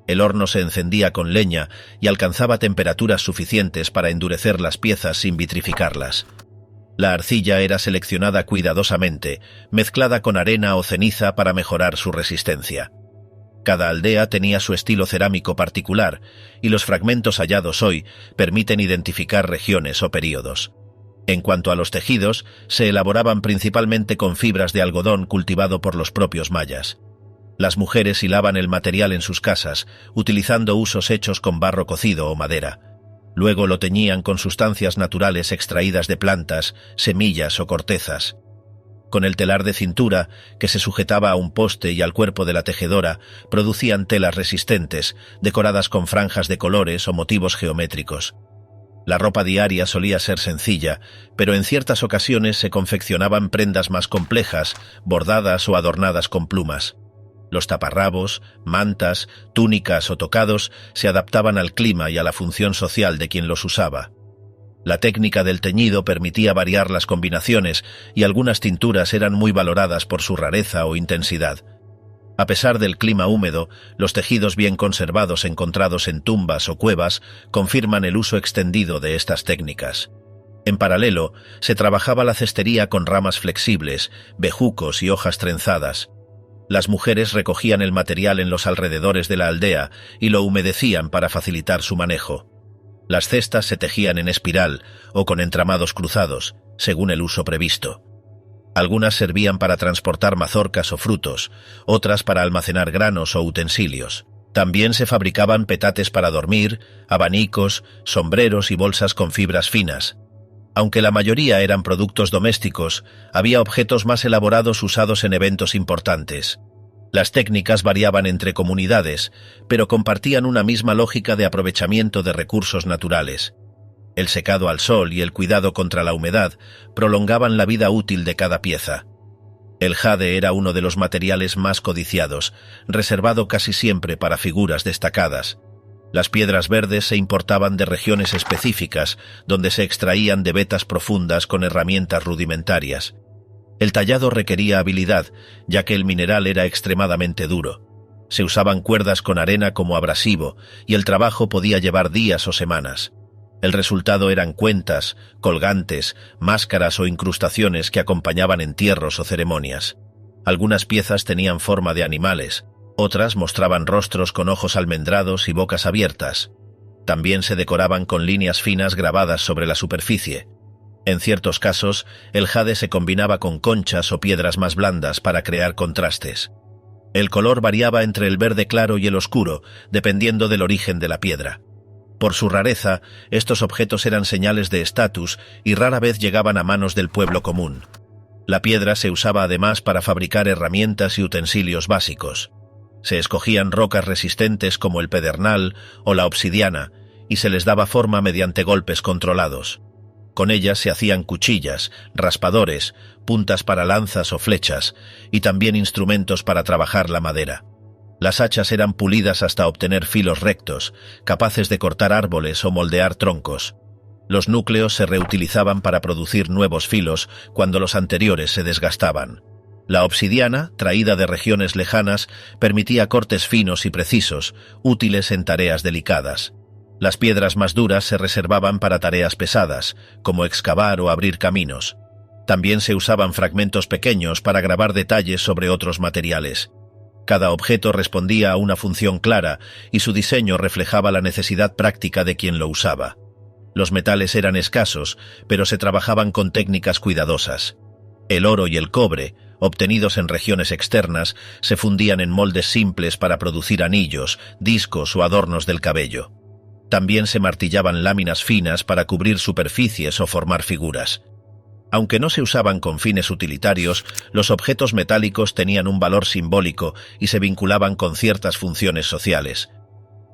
El horno se encendía con leña y alcanzaba temperaturas suficientes para endurecer las piezas sin vitrificarlas. La arcilla era seleccionada cuidadosamente, mezclada con arena o ceniza para mejorar su resistencia. Cada aldea tenía su estilo cerámico particular, y los fragmentos hallados hoy permiten identificar regiones o períodos. En cuanto a los tejidos, se elaboraban principalmente con fibras de algodón cultivado por los propios mayas. Las mujeres hilaban el material en sus casas, utilizando usos hechos con barro cocido o madera. Luego lo teñían con sustancias naturales extraídas de plantas, semillas o cortezas. Con el telar de cintura, que se sujetaba a un poste y al cuerpo de la tejedora, producían telas resistentes, decoradas con franjas de colores o motivos geométricos. La ropa diaria solía ser sencilla, pero en ciertas ocasiones se confeccionaban prendas más complejas, bordadas o adornadas con plumas. Los taparrabos, mantas, túnicas o tocados se adaptaban al clima y a la función social de quien los usaba. La técnica del teñido permitía variar las combinaciones y algunas tinturas eran muy valoradas por su rareza o intensidad. A pesar del clima húmedo, los tejidos bien conservados encontrados en tumbas o cuevas confirman el uso extendido de estas técnicas. En paralelo, se trabajaba la cestería con ramas flexibles, bejucos y hojas trenzadas. Las mujeres recogían el material en los alrededores de la aldea y lo humedecían para facilitar su manejo. Las cestas se tejían en espiral o con entramados cruzados, según el uso previsto. Algunas servían para transportar mazorcas o frutos, otras para almacenar granos o utensilios. También se fabricaban petates para dormir, abanicos, sombreros y bolsas con fibras finas. Aunque la mayoría eran productos domésticos, había objetos más elaborados usados en eventos importantes. Las técnicas variaban entre comunidades, pero compartían una misma lógica de aprovechamiento de recursos naturales. El secado al sol y el cuidado contra la humedad prolongaban la vida útil de cada pieza. El jade era uno de los materiales más codiciados, reservado casi siempre para figuras destacadas. Las piedras verdes se importaban de regiones específicas, donde se extraían de vetas profundas con herramientas rudimentarias. El tallado requería habilidad, ya que el mineral era extremadamente duro. Se usaban cuerdas con arena como abrasivo, y el trabajo podía llevar días o semanas. El resultado eran cuentas, colgantes, máscaras o incrustaciones que acompañaban entierros o ceremonias. Algunas piezas tenían forma de animales, otras mostraban rostros con ojos almendrados y bocas abiertas. También se decoraban con líneas finas grabadas sobre la superficie. En ciertos casos, el jade se combinaba con conchas o piedras más blandas para crear contrastes. El color variaba entre el verde claro y el oscuro, dependiendo del origen de la piedra. Por su rareza, estos objetos eran señales de estatus y rara vez llegaban a manos del pueblo común. La piedra se usaba además para fabricar herramientas y utensilios básicos. Se escogían rocas resistentes como el pedernal o la obsidiana y se les daba forma mediante golpes controlados. Con ellas se hacían cuchillas, raspadores, puntas para lanzas o flechas y también instrumentos para trabajar la madera. Las hachas eran pulidas hasta obtener filos rectos, capaces de cortar árboles o moldear troncos. Los núcleos se reutilizaban para producir nuevos filos cuando los anteriores se desgastaban. La obsidiana, traída de regiones lejanas, permitía cortes finos y precisos, útiles en tareas delicadas. Las piedras más duras se reservaban para tareas pesadas, como excavar o abrir caminos. También se usaban fragmentos pequeños para grabar detalles sobre otros materiales. Cada objeto respondía a una función clara y su diseño reflejaba la necesidad práctica de quien lo usaba. Los metales eran escasos, pero se trabajaban con técnicas cuidadosas. El oro y el cobre, obtenidos en regiones externas, se fundían en moldes simples para producir anillos, discos o adornos del cabello. También se martillaban láminas finas para cubrir superficies o formar figuras. Aunque no se usaban con fines utilitarios, los objetos metálicos tenían un valor simbólico y se vinculaban con ciertas funciones sociales.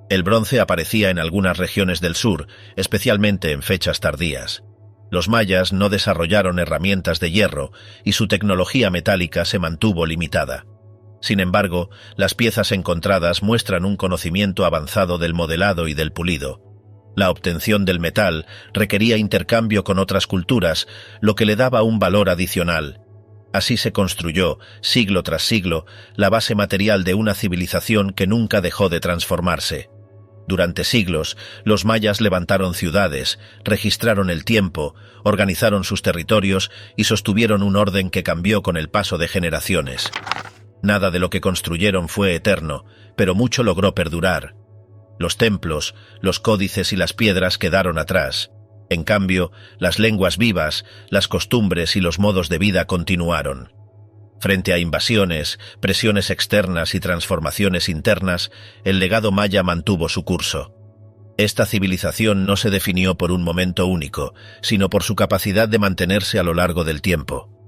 El bronce aparecía en algunas regiones del sur, especialmente en fechas tardías. Los mayas no desarrollaron herramientas de hierro y su tecnología metálica se mantuvo limitada. Sin embargo, las piezas encontradas muestran un conocimiento avanzado del modelado y del pulido. La obtención del metal requería intercambio con otras culturas, lo que le daba un valor adicional. Así se construyó, siglo tras siglo, la base material de una civilización que nunca dejó de transformarse. Durante siglos, los mayas levantaron ciudades, registraron el tiempo, organizaron sus territorios y sostuvieron un orden que cambió con el paso de generaciones. Nada de lo que construyeron fue eterno, pero mucho logró perdurar. Los templos, los códices y las piedras quedaron atrás. En cambio, las lenguas vivas, las costumbres y los modos de vida continuaron. Frente a invasiones, presiones externas y transformaciones internas, el legado maya mantuvo su curso. Esta civilización no se definió por un momento único, sino por su capacidad de mantenerse a lo largo del tiempo.